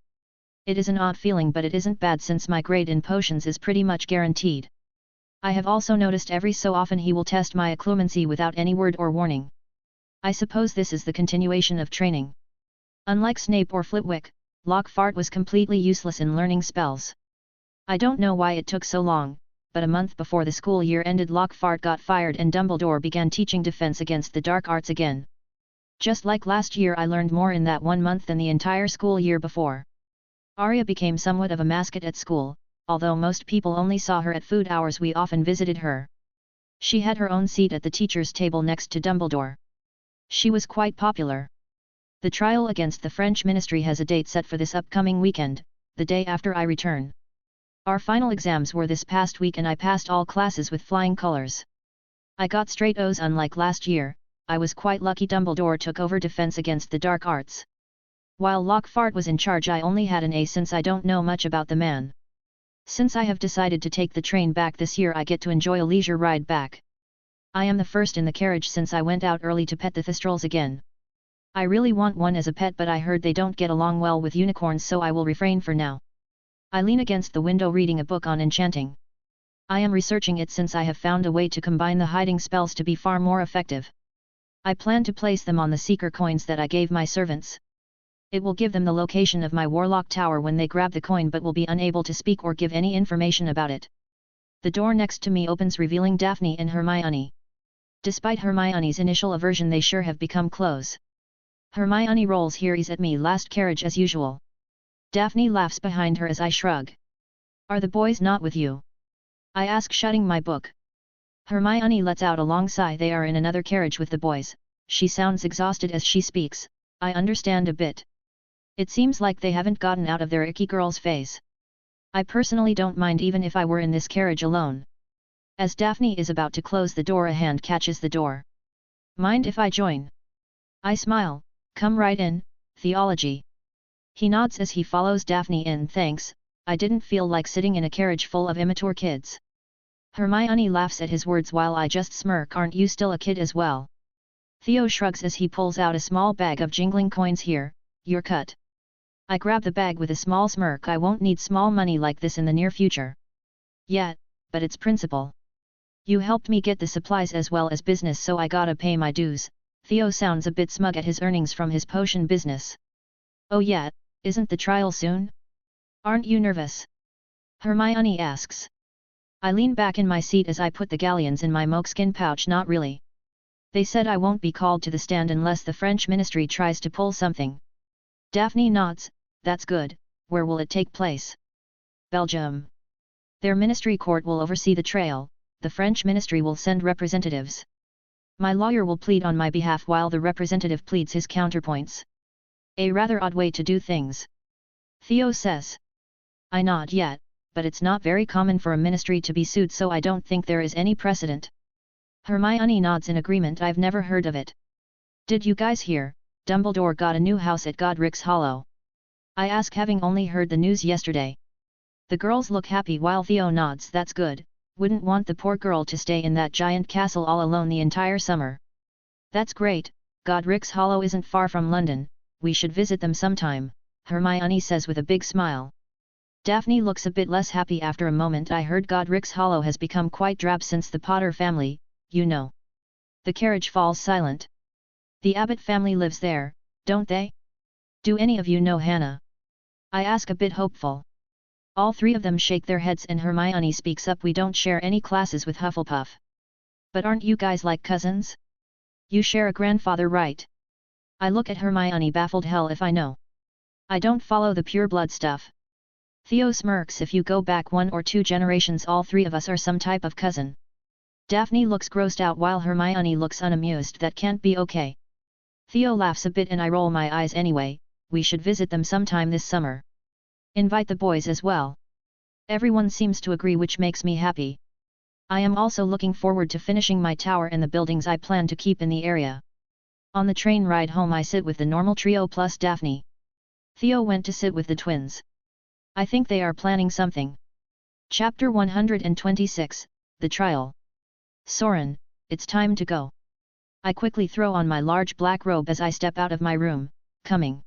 Speaker 2: It is an odd feeling, but it isn't bad since my grade in potions is pretty much guaranteed. I have also noticed every so often he will test my occlumency without any word or warning. I suppose this is the continuation of training. Unlike Snape or Flitwick, Lockhart was completely useless in learning spells. I don't know why it took so long, but a month before the school year ended, Lockhart got fired and Dumbledore began teaching defense against the dark arts again. Just like last year, I learned more in that 1 month than the entire school year before. Arya became somewhat of a mascot at school. Although most people only saw her at food hours, we often visited her. She had her own seat at the teacher's table next to Dumbledore. She was quite popular. The trial against the French ministry has a date set for this upcoming weekend, the day after I return. Our final exams were this past week and I passed all classes with flying colors. I got straight O's unlike last year. I was quite lucky Dumbledore took over defense against the dark arts. While Lockhart was in charge I only had an A since I don't know much about the man. Since I have decided to take the train back this year I get to enjoy a leisure ride back. I am the first in the carriage since I went out early to pet the Thestrals again. I really want one as a pet but I heard they don't get along well with unicorns so I will refrain for now. I lean against the window reading a book on enchanting. I am researching it since I have found a way to combine the hiding spells to be far more effective. I plan to place them on the seeker coins that I gave my servants. It will give them the location of my warlock tower when they grab the coin but will be unable to speak or give any information about it. The door next to me opens revealing Daphne and Hermione. Despite Hermione's initial aversion they sure have become close. Hermione rolls her eyes at me last carriage as usual. Daphne laughs behind her as I shrug. Are the boys not with you? I ask shutting my book. Hermione lets out a long sigh. They are in another carriage with the boys. She sounds exhausted as she speaks. I understand a bit. It seems like they haven't gotten out of their icky girls phase. I personally don't mind even if I were in this carriage alone. As Daphne is about to close the door a hand catches the door. Mind if I join? I smile. Come right in, theology. He nods as he follows Daphne in. Thanks, I didn't feel like sitting in a carriage full of immature kids. Hermione laughs at his words while I just smirk. Aren't you still a kid as well? Theo shrugs as he pulls out a small bag of jingling coins. Here, you're cut. I grab the bag with a small smirk. I won't need small money like this in the near future. Yet, but it's principle. You helped me get the supplies as well as business so I gotta pay my dues. Theo sounds a bit smug at his earnings from his potion business. Oh yeah, isn't the trial soon? Aren't you nervous? Hermione asks. I lean back in my seat as I put the galleons in my moleskin pouch. Not really. They said I won't be called to the stand unless the French ministry tries to pull something. Daphne nods. That's good. Where will it take place? Belgium. Their ministry court will oversee the trial. The French ministry will send representatives. My lawyer will plead on my behalf while the representative pleads his counterpoints. A rather odd way to do things. Theo says. I nod. Yet, but it's not very common for a ministry to be sued so I don't think there is any precedent. Hermione nods in agreement. I've never heard of it. Did you guys hear? Dumbledore got a new house at Godric's Hollow. I ask having only heard the news yesterday. The girls look happy while Theo nods. That's good. Wouldn't want the poor girl to stay in that giant castle all alone the entire summer. That's great. Godric's Hollow isn't far from London. We should visit them sometime, Hermione says with a big smile. Daphne looks a bit less happy after a moment. I heard Godric's Hollow has become quite drab since the Potter family, you know. The carriage falls silent. The Abbott family lives there, don't they? Do any of you know Hannah? I ask a bit hopeful. All three of them shake their heads and Hermione speaks up. We don't share any classes with Hufflepuff. But aren't you guys like cousins? You share a grandfather, right? I look at Hermione baffled. Hell if I know. I don't follow the pure blood stuff. Theo smirks. If you go back 1 or 2 generations all three of us are some type of cousin. Daphne looks grossed out while Hermione looks unamused. That can't be okay. Theo laughs a bit and I roll my eyes. Anyway, we should visit them sometime this summer. Invite the boys as well. Everyone seems to agree, which makes me happy. I am also looking forward to finishing my tower and the buildings I plan to keep in the area. On the train ride home I sit with the normal trio plus Daphne. Theo went to sit with the twins. I think they are planning something. Chapter 126, The Trial. Soren, it's time to go. I quickly throw on my large black robe as I step out of my room. Coming.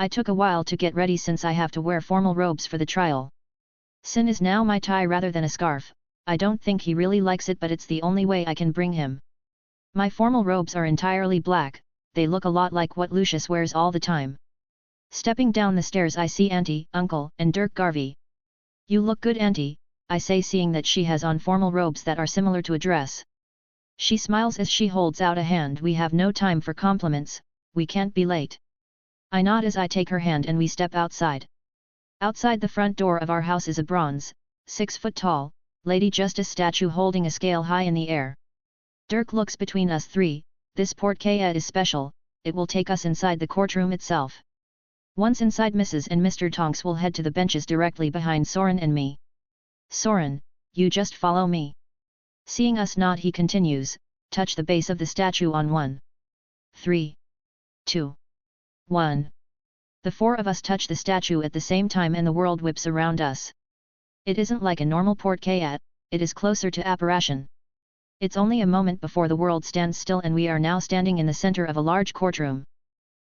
Speaker 2: I took a while to get ready since I have to wear formal robes for the trial. Sin is now my tie rather than a scarf. I don't think he really likes it, but it's the only way I can bring him. My formal robes are entirely black. They look a lot like what Lucius wears all the time. Stepping down the stairs I see Auntie, Uncle, and Dirk Garvey. You look good, Auntie, I say, seeing that she has on formal robes that are similar to a dress. She smiles as she holds out a hand. We have no time for compliments, we can't be late. I nod as I take her hand and we step outside. Outside the front door of our house is a bronze, 6 foot tall, Lady Justice statue holding a scale high in the air. Dirk looks between us three. This portrait is special, it will take us inside the courtroom itself. Once inside, Mrs. and Mr. Tonks will head to the benches directly behind Soren and me. Soren, you just follow me. Seeing us nod, he continues, touch the base of the statue on 1, 3, 2, 1. The four of us touch the statue at the same time and the world whips around us. It isn't like a normal portrait, it is closer to apparition. It's only a moment before the world stands still and we are now standing in the center of a large courtroom.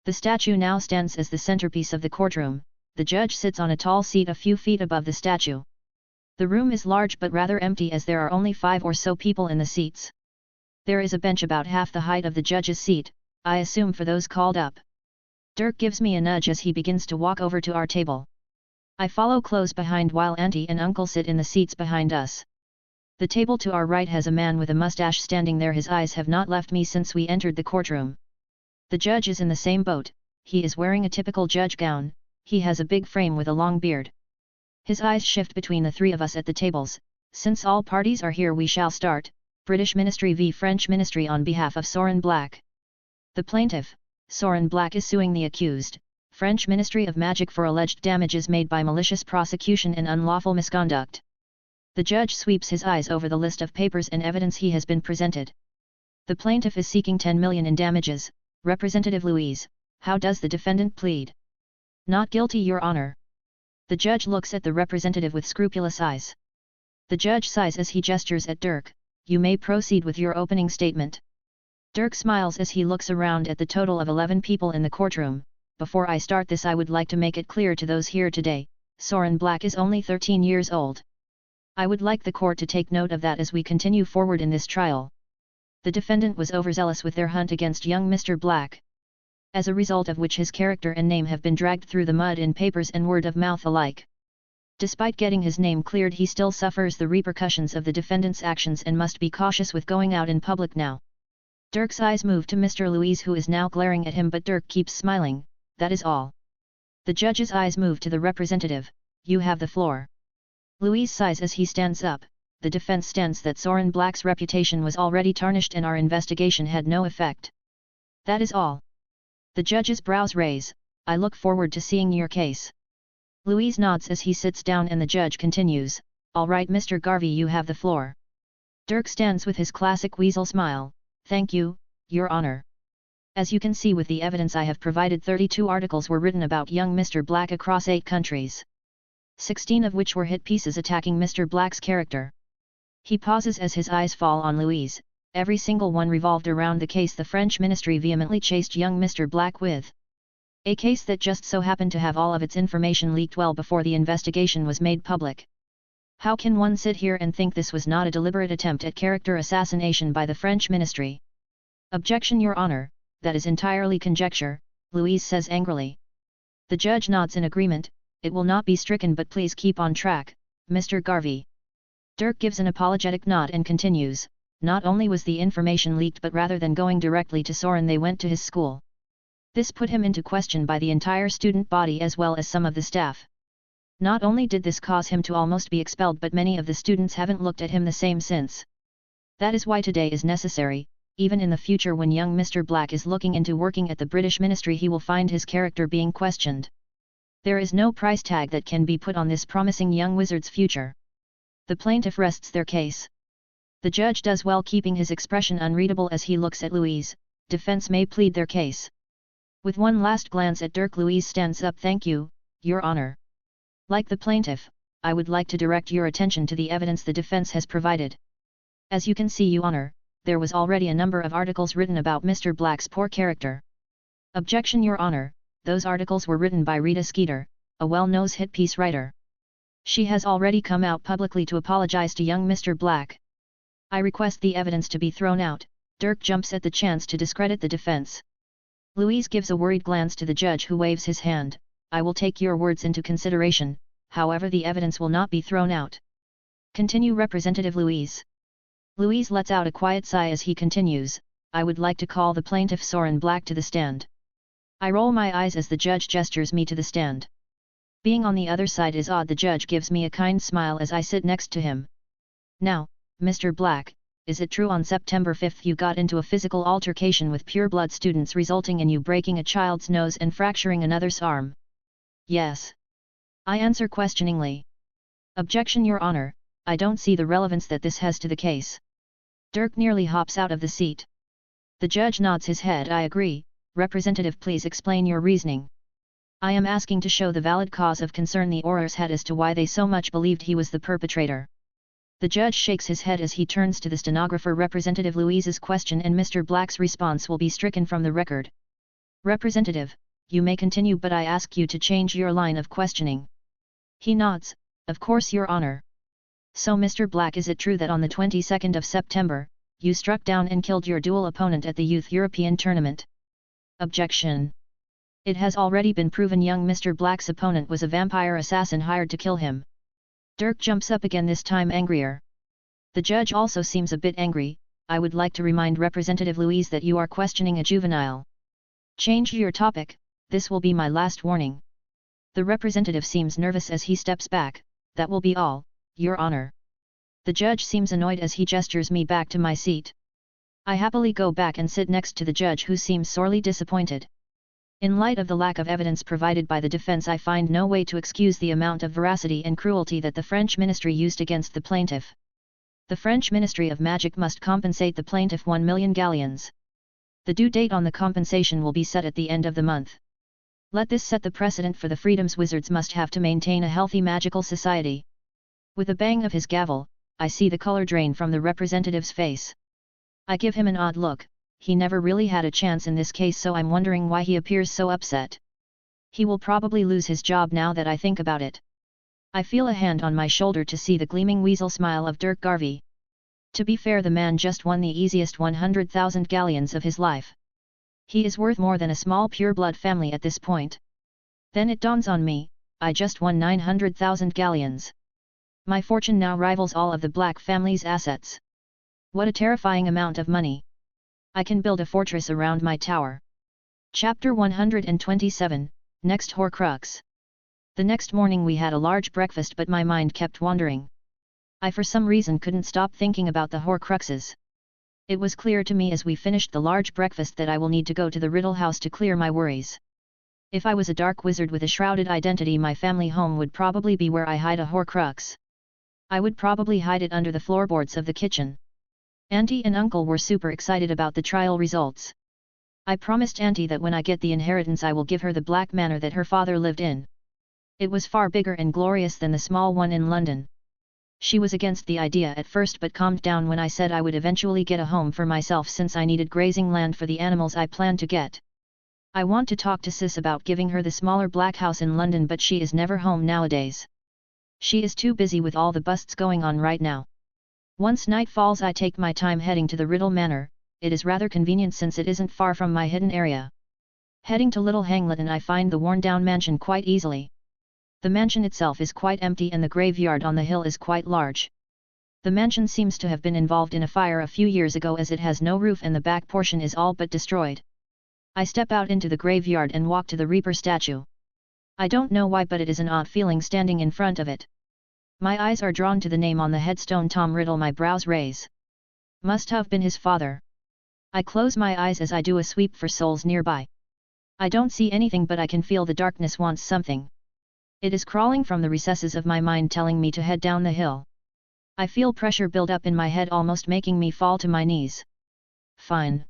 Speaker 2: The statue now stands as the centerpiece of the courtroom. The judge sits on a tall seat a few feet above the statue. The room is large but rather empty as there are only 5 or so people in the seats. There is a bench about half the height of the judge's seat, I assume for those called up. Dirk gives me a nudge as he begins to walk over to our table. I follow close behind while Auntie and Uncle sit in the seats behind us. The table to our right has a man with a mustache standing there. His eyes have not left me since we entered the courtroom. The judge is in the same boat. He is wearing a typical judge gown. He has a big frame with a long beard. His eyes shift between the three of us at the tables. Since all parties are here, we shall start. British Ministry v French Ministry on behalf of Soren Black. The plaintiff, Soren Black, is suing the accused, French Ministry of Magic, for alleged damages made by malicious prosecution and unlawful misconduct. The judge sweeps his eyes over the list of papers and evidence he has been presented. The plaintiff is seeking 10 million in damages. Representative Louise, how does the defendant plead? Not guilty, Your Honor. The judge looks at the representative with scrupulous eyes. The judge sighs as he gestures at Dirk. You may proceed with your opening statement. Dirk smiles as he looks around at the total of 11 people in the courtroom. Before I start this, I would like to make it clear to those here today, Soren Black is only 13 years old. I would like the court to take note of that as we continue forward in this trial. The defendant was overzealous with their hunt against young Mr. Black. As a result of which his character and name have been dragged through the mud in papers and word of mouth alike. Despite getting his name cleared, he still suffers the repercussions of the defendant's actions and must be cautious with going out in public now. Dirk's eyes move to Mr. Louise, who is now glaring at him, but Dirk keeps smiling. That is all. The judge's eyes move to the representative. You have the floor. Louise sighs as he stands up. The defense stands that Soren Black's reputation was already tarnished and our investigation had no effect. That is all. The judge's brows raise. I look forward to seeing your case. Louise nods as he sits down and the judge continues. All right, Mr. Garvey, you have the floor. Dirk stands with his classic weasel smile. Thank you, Your Honor. As you can see with the evidence I have provided, 32 articles were written about young Mr. Black across 8 countries. 16 of which were hit pieces attacking Mr. Black's character. He pauses as his eyes fall on Louise. Every single one revolved around the case the French ministry vehemently chased young Mr. Black with. A case that just so happened to have all of its information leaked well before the investigation was made public. How can one sit here and think this was not a deliberate attempt at character assassination by the French ministry? Objection, Your Honor, that is entirely conjecture, Louise says angrily. The judge nods in agreement. It will not be stricken, but please keep on track, Mr. Garvey. Dirk gives an apologetic nod and continues. Not only was the information leaked, but rather than going directly to Soren, they went to his school. This put him into question by the entire student body as well as some of the staff. Not only did this cause him to almost be expelled, but many of the students haven't looked at him the same since. That is why today is necessary. Even in the future, when young Mr. Black is looking into working at the British ministry, he will find his character being questioned. There is no price tag that can be put on this promising young wizard's future. The plaintiff rests their case. The judge does well keeping his expression unreadable as he looks at Louise. Defense may plead their case. With one last glance at Dirk, Louise stands up. Thank you, Your Honor. Like the plaintiff, I would like to direct your attention to the evidence the defense has provided. As you can see, Your Honor, there was already a number of articles written about Mr. Black's poor character. Objection, Your Honor. Those articles were written by Rita Skeeter, a well-known hit piece writer. She has already come out publicly to apologize to young Mr. Black. I request the evidence to be thrown out. Dirk jumps at the chance to discredit the defense. Louise gives a worried glance to the judge, who waves his hand. I will take your words into consideration, however the evidence will not be thrown out. Continue, Representative Louise. Louise lets out a quiet sigh as he continues. I would like to call the plaintiff Soren Black to the stand. I roll my eyes as the judge gestures me to the stand. Being on the other side is odd. The judge gives me a kind smile as I sit next to him. Now, Mr. Black, is it true on September 5 you got into a physical altercation with pureblood students resulting in you breaking a child's nose and fracturing another's arm? Yes. I answer questioningly. Objection, Your Honor, I don't see the relevance that this has to the case. Dirk nearly hops out of the seat. The judge nods his head. I agree. Representative, please explain your reasoning. I am asking to show the valid cause of concern the Aurors had as to why they so much believed he was the perpetrator. The judge shakes his head as he turns to the stenographer. Representative Louise's question and Mr. Black's response will be stricken from the record. Representative, you may continue, but I ask you to change your line of questioning. He nods. Of course, Your Honor. So Mr. Black, is it true that on the 22nd of September, you struck down and killed your dual opponent at the Youth European Tournament? Objection. It has already been proven young Mr. Black's opponent was a vampire assassin hired to kill him. Dirk jumps up again, this time angrier. The judge also seems a bit angry. I would like to remind Representative Louise that you are questioning a juvenile. Change your topic, this will be my last warning. The representative seems nervous as he steps back. That will be all, Your Honor. The judge seems annoyed as he gestures me back to my seat. I happily go back and sit next to the judge, who seems sorely disappointed. In light of the lack of evidence provided by the defense, I find no way to excuse the amount of veracity and cruelty that the French ministry used against the plaintiff. The French Ministry of Magic must compensate the plaintiff 1 million galleons. The due date on the compensation will be set at the end of the month. Let this set the precedent for the freedoms wizards must have to maintain a healthy magical society. With a bang of his gavel, I see the color drain from the representative's face. I give him an odd look. He never really had a chance in this case, so I'm wondering why he appears so upset. He will probably lose his job now that I think about it. I feel a hand on my shoulder to see the gleaming weasel smile of Dirk Garvey. To be fair, the man just won the easiest 100,000 galleons of his life. He is worth more than a small pureblood family at this point. Then it dawns on me, I just won 900,000 galleons. My fortune now rivals all of the Black family's assets. What a terrifying amount of money. I can build a fortress around my tower. Chapter 127, Next Horcrux. The next morning we had a large breakfast, but my mind kept wandering. I for some reason couldn't stop thinking about the Horcruxes. It was clear to me as we finished the large breakfast that I will need to go to the Riddle House to clear my worries. If I was a dark wizard with a shrouded identity, my family home would probably be where I hide a Horcrux. I would probably hide it under the floorboards of the kitchen. Auntie and Uncle were super excited about the trial results. I promised Auntie that when I get the inheritance I will give her the black manor that her father lived in. It was far bigger and glorious than the small one in London. She was against the idea at first, but calmed down when I said I would eventually get a home for myself, since I needed grazing land for the animals I planned to get. I want to talk to Sis about giving her the smaller black house in London, but she is never home nowadays. She is too busy with all the busts going on right now. Once night falls, I take my time heading to the Riddle Manor. It is rather convenient since it isn't far from my hidden area. Heading to Little Hangleton, I find the worn-down mansion quite easily. The mansion itself is quite empty and the graveyard on the hill is quite large. The mansion seems to have been involved in a fire a few years ago, as it has no roof and the back portion is all but destroyed. I step out into the graveyard and walk to the Reaper statue. I don't know why, but it is an odd feeling standing in front of it. My eyes are drawn to the name on the headstone, Tom Riddle. My brows raise. Must have been his father. I close my eyes as I do a sweep for souls nearby. I don't see anything, but I can feel the darkness wants something. It is crawling from the recesses of my mind, telling me to head down the hill. I feel pressure build up in my head, almost making me fall to my knees. Fine.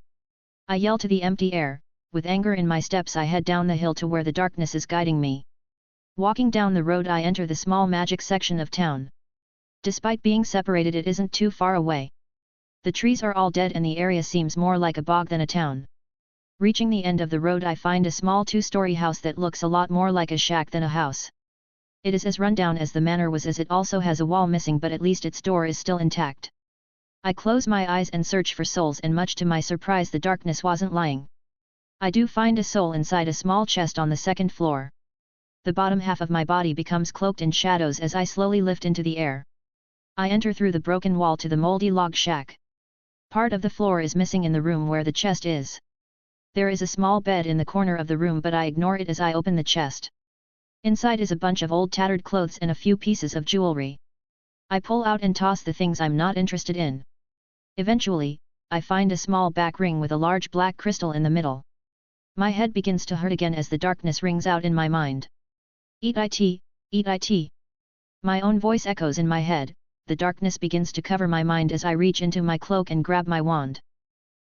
Speaker 2: I yell to the empty air. With anger in my steps, I head down the hill to where the darkness is guiding me. Walking down the road, I enter the small magic section of town. Despite being separated, it isn't too far away. The trees are all dead and the area seems more like a bog than a town. Reaching the end of the road, I find a small 2-story house that looks a lot more like a shack than a house. It is as rundown as the manor was, as it also has a wall missing, but at least its door is still intact. I close my eyes and search for souls, and much to my surprise the darkness wasn't lying. I do find a soul inside a small chest on the second floor. The bottom half of my body becomes cloaked in shadows as I slowly lift into the air. I enter through the broken wall to the moldy log shack. Part of the floor is missing in the room where the chest is. There is a small bed in the corner of the room, but I ignore it as I open the chest. Inside is a bunch of old tattered clothes and a few pieces of jewelry. I pull out and toss the things I'm not interested in. Eventually, I find a small back ring with a large black crystal in the middle. My head begins to hurt again as the darkness rings out in my mind. Eat it, eat it. My own voice echoes in my head. The darkness begins to cover my mind as I reach into my cloak and grab my wand.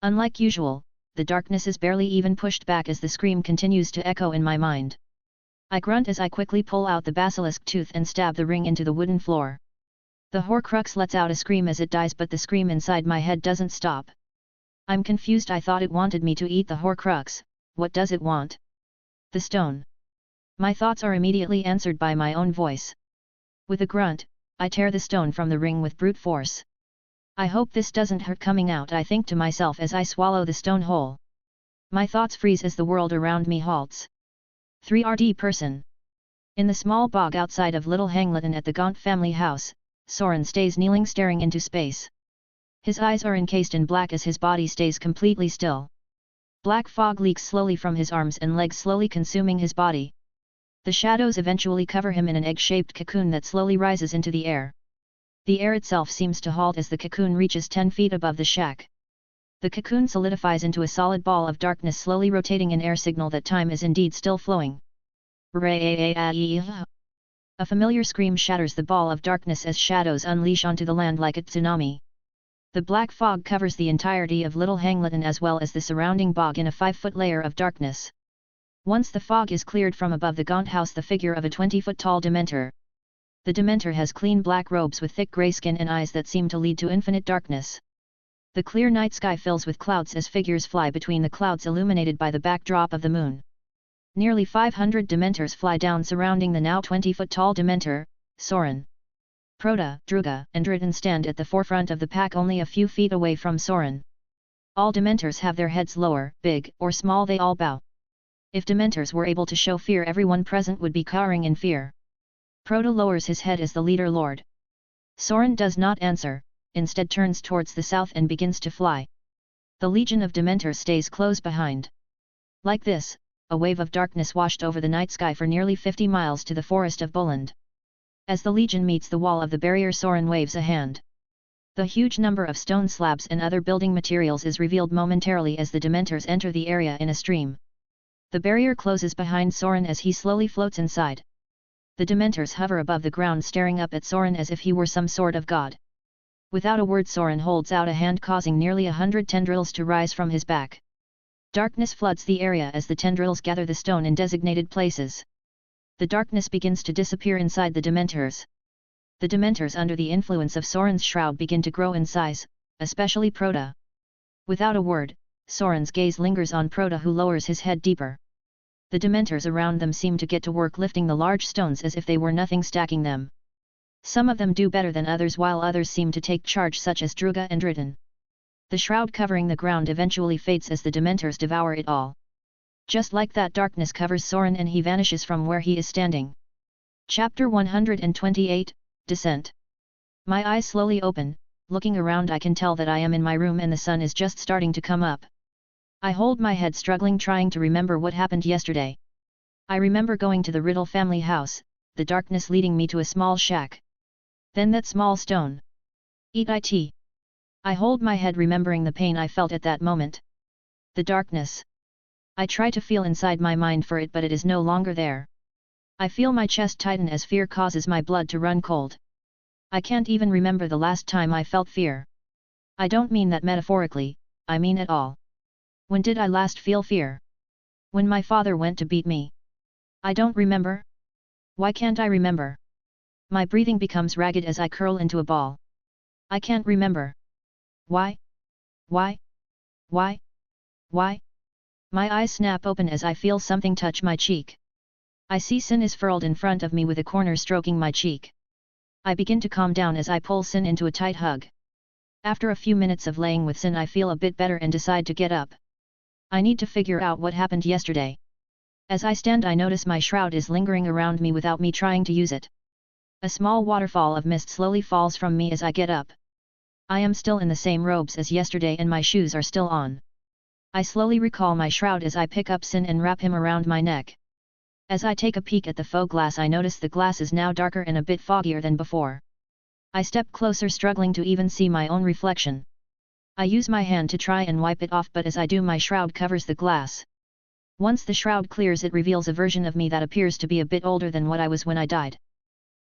Speaker 2: Unlike usual, the darkness is barely even pushed back as the scream continues to echo in my mind. I grunt as I quickly pull out the basilisk tooth and stab the ring into the wooden floor. The Horcrux lets out a scream as it dies, but the scream inside my head doesn't stop. I'm confused. I thought it wanted me to eat the Horcrux. What does it want? The stone. My thoughts are immediately answered by my own voice. With a grunt, I tear the stone from the ring with brute force. I hope this doesn't hurt coming out, I think to myself as I swallow the stone whole. My thoughts freeze as the world around me halts. 3rd person. In the small bog outside of Little Hangleton at the Gaunt family house, Soren stays kneeling staring into space. His eyes are encased in black as his body stays completely still. Black fog leaks slowly from his arms and legs, slowly consuming his body. The shadows eventually cover him in an egg-shaped cocoon that slowly rises into the air. The air itself seems to halt as the cocoon reaches 10 feet above the shack. The cocoon solidifies into a solid ball of darkness, slowly rotating, an air signal that time is indeed still flowing. A familiar scream shatters the ball of darkness as shadows unleash onto the land like a tsunami. The black fog covers the entirety of Little Hangleton as well as the surrounding bog in a 5-foot layer of darkness. Once the fog is cleared from above the Gaunt house, the figure of a 20-foot-tall Dementor. The Dementor has clean black robes with thick grey skin and eyes that seem to lead to infinite darkness. The clear night sky fills with clouds as figures fly between the clouds, illuminated by the backdrop of the moon. Nearly 500 Dementors fly down surrounding the now 20-foot-tall Dementor, Soren. Proda, Druga, and Dritten stand at the forefront of the pack, only a few feet away from Soren. All Dementors have their heads lower, big or small, they all bow. If Dementors were able to show fear, everyone present would be cowering in fear. Proda lowers his head as the leader lord. Soren does not answer, instead turns towards the south and begins to fly. The legion of Dementors stays close behind. Like this, a wave of darkness washed over the night sky for nearly 50 miles to the forest of Boland. As the legion meets the wall of the barrier, Soren waves a hand. The huge number of stone slabs and other building materials is revealed momentarily as the Dementors enter the area in a stream. The barrier closes behind Soren as he slowly floats inside. The Dementors hover above the ground, staring up at Soren as if he were some sort of god. Without a word, Soren holds out a hand, causing nearly 100 tendrils to rise from his back. Darkness floods the area as the tendrils gather the stone in designated places. The darkness begins to disappear inside the Dementors. The Dementors, under the influence of Soren's shroud, begin to grow in size, especially Proda. Without a word, Soren's gaze lingers on Proda, who lowers his head deeper. The Dementors around them seem to get to work lifting the large stones as if they were nothing, stacking them. Some of them do better than others, while others seem to take charge, such as Druga and Dritten. The shroud covering the ground eventually fades as the Dementors devour it all. Just like that, darkness covers Soren and he vanishes from where he is standing. Chapter 128, Descent. My eyes slowly open. Looking around, I can tell that I am in my room and the sun is just starting to come up. I hold my head, struggling, trying to remember what happened yesterday. I remember going to the Riddle family house, the darkness leading me to a small shack. Then that small stone. Eat it. I hold my head, remembering the pain I felt at that moment. The darkness. I try to feel inside my mind for it, but it is no longer there. I feel my chest tighten as fear causes my blood to run cold. I can't even remember the last time I felt fear. I don't mean that metaphorically, I mean at all. When did I last feel fear? When my father went to beat me. I don't remember. Why can't I remember? My breathing becomes ragged as I curl into a ball. I can't remember. Why? Why? Why? Why? My eyes snap open as I feel something touch my cheek. I see Sin is furled in front of me with a corner stroking my cheek. I begin to calm down as I pull Sin into a tight hug. After a few minutes of laying with Sin, I feel a bit better and decide to get up. I need to figure out what happened yesterday. As I stand, I notice my shroud is lingering around me without me trying to use it. A small waterfall of mist slowly falls from me as I get up. I am still in the same robes as yesterday and my shoes are still on. I slowly recall my shroud as I pick up Sin and wrap him around my neck. As I take a peek at the faux glass, I notice the glass is now darker and a bit foggier than before. I step closer, struggling to even see my own reflection. I use my hand to try and wipe it off, but as I do my shroud covers the glass. Once the shroud clears, it reveals a version of me that appears to be a bit older than what I was when I died.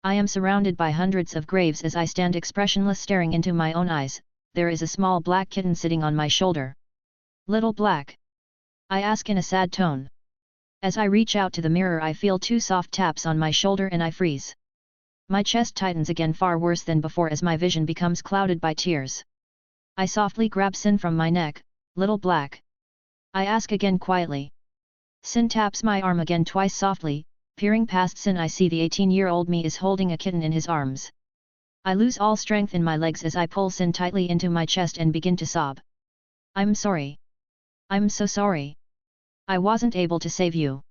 Speaker 2: I am surrounded by hundreds of graves as I stand expressionless staring into my own eyes. There is a small black kitten sitting on my shoulder. Little Black? I ask in a sad tone. As I reach out to the mirror, I feel 2 soft taps on my shoulder and I freeze. My chest tightens again, far worse than before, as my vision becomes clouded by tears. I softly grab Sin from my neck. Little Black? I ask again quietly. Sin taps my arm again twice softly. Peering past Sin, I see the 18-year-old me is holding a kitten in his arms. I lose all strength in my legs as I pull Sin tightly into my chest and begin to sob. I'm sorry. I'm so sorry. I wasn't able to save you.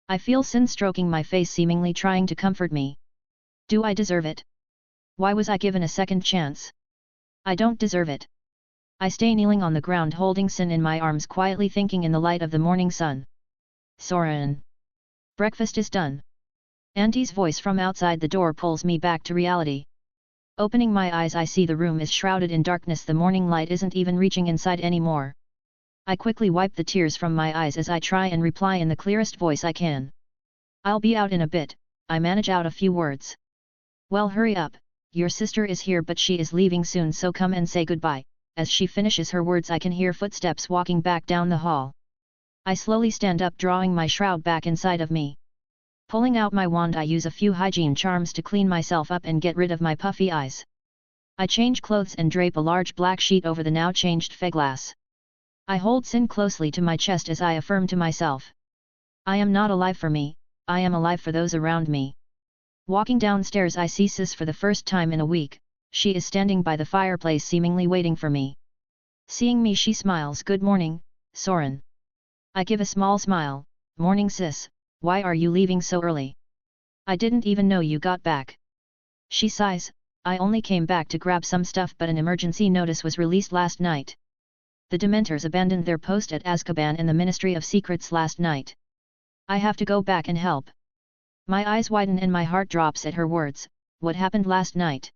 Speaker 2: I feel Sin stroking my face, seemingly trying to comfort me. Do I deserve it? Why was I given a second chance? I don't deserve it. I stay kneeling on the ground holding Sin in my arms, quietly thinking in the light of the morning sun. Soren. Breakfast is done. Auntie's voice from outside the door pulls me back to reality. Opening my eyes, I see the room is shrouded in darkness. The morning light isn't even reaching inside anymore. I quickly wipe the tears from my eyes as I try and reply in the clearest voice I can. I'll be out in a bit. I manage out a few words. Well, hurry up. Your sister is here, but she is leaving soon, so come and say goodbye. As she finishes her words, I can hear footsteps walking back down the hall. I slowly stand up, drawing my shroud back inside of me. Pulling out my wand, I use a few hygiene charms to clean myself up and get rid of my puffy eyes. I change clothes and drape a large black sheet over the now changed Feglass. I hold Sin closely to my chest as I affirm to myself. I am not alive for me, I am alive for those around me. Walking downstairs, I see Sis for the first time in a week. She is standing by the fireplace, seemingly waiting for me. Seeing me, she smiles. Good morning, Soren. I give a small smile. Morning, Sis. Why are you leaving so early? I didn't even know you got back. She sighs. I only came back to grab some stuff, but an emergency notice was released last night. The Dementors abandoned their post at Azkaban in the Ministry of Secrets last night. I have to go back and help. My eyes widen and my heart drops at her words. What happened last night?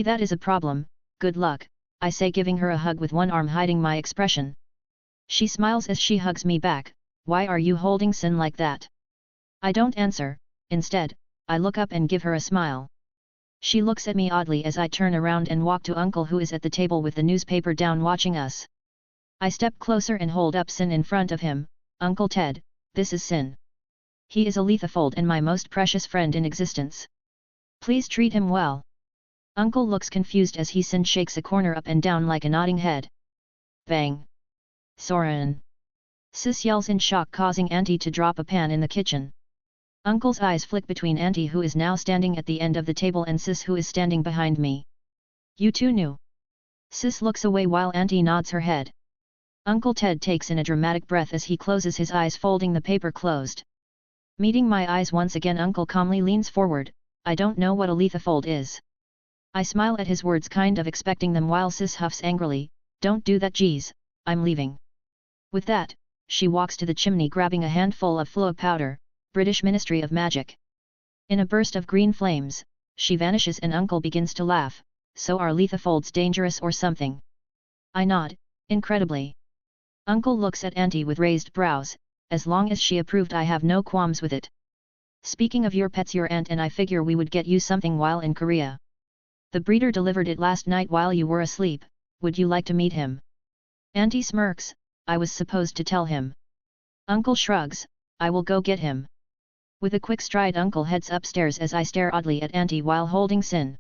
Speaker 2: That is a problem. Good luck, I say, giving her a hug with one arm hiding my expression. She smiles as she hugs me back. Why are you holding Sin like that? I don't answer. Instead, I look up and give her a smile. She looks at me oddly as I turn around and walk to Uncle, who is at the table with the newspaper down watching us. I step closer and hold up Sin in front of him. Uncle Ted, this is Sin. He is a Lethofold and my most precious friend in existence. Please treat him well. Uncle looks confused as Sin shakes a corner up and down like a nodding head. Bang! Soren! Sis yells in shock, causing Auntie to drop a pan in the kitchen. Uncle's eyes flick between Auntie, who is now standing at the end of the table, and Sis, who is standing behind me. You two knew? Sis looks away while Auntie nods her head. Uncle Ted takes in a dramatic breath as he closes his eyes, folding the paper closed. Meeting my eyes once again, Uncle calmly leans forward. I don't know what a Lethofold is. I smile at his words, kind of expecting them, while Sis huffs angrily. Don't do that, geez, I'm leaving. With that, she walks to the chimney, grabbing a handful of fluo powder, British Ministry of Magic. In a burst of green flames, she vanishes and Uncle begins to laugh. So are Lethofolds dangerous or something? I nod, incredibly. Uncle looks at Auntie with raised brows. As long as she approved, I have no qualms with it. Speaking of your pets, your aunt and I figure we would get you something while in Korea. The breeder delivered it last night while you were asleep. Would you like to meet him? Auntie smirks. I was supposed to tell him. Uncle shrugs. I will go get him. With a quick stride, Uncle heads upstairs as I stare oddly at Auntie while holding Sin.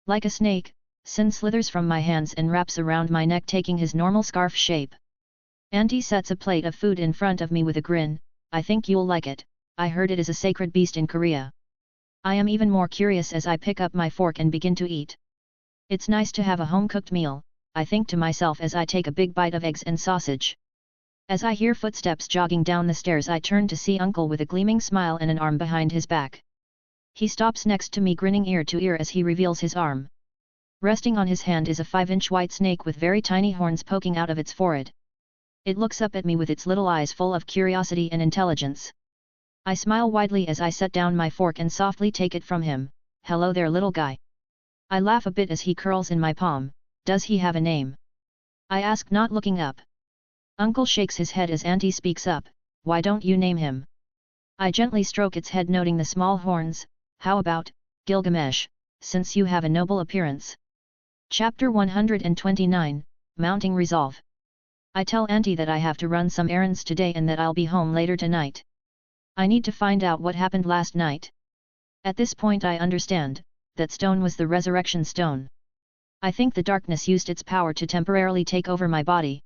Speaker 2: Like a snake, Sin slithers from my hands and wraps around my neck, taking his normal scarf shape. Auntie sets a plate of food in front of me with a grin. I think you'll like it. I heard it is a sacred beast in Korea. I am even more curious as I pick up my fork and begin to eat. It's nice to have a home-cooked meal, I think to myself as I take a big bite of eggs and sausage. As I hear footsteps jogging down the stairs, I turn to see Uncle with a gleaming smile and an arm behind his back. He stops next to me, grinning ear to ear as he reveals his arm. Resting on his hand is a 5-inch white snake with very tiny horns poking out of its forehead. It looks up at me with its little eyes full of curiosity and intelligence. I smile widely as I set down my fork and softly take it from him. Hello there, little guy. I laugh a bit as he curls in my palm. Does he have a name? I ask, not looking up. Uncle shakes his head as Auntie speaks up, why don't you name him? I gently stroke its head, noting the small horns. How about, Gilgamesh, since you have a noble appearance? Chapter 129, Mounting Resolve. I tell Auntie that I have to run some errands today and that I'll be home later tonight. I need to find out what happened last night. At this point I understand, that stone was the resurrection stone. I think the darkness used its power to temporarily take over my body.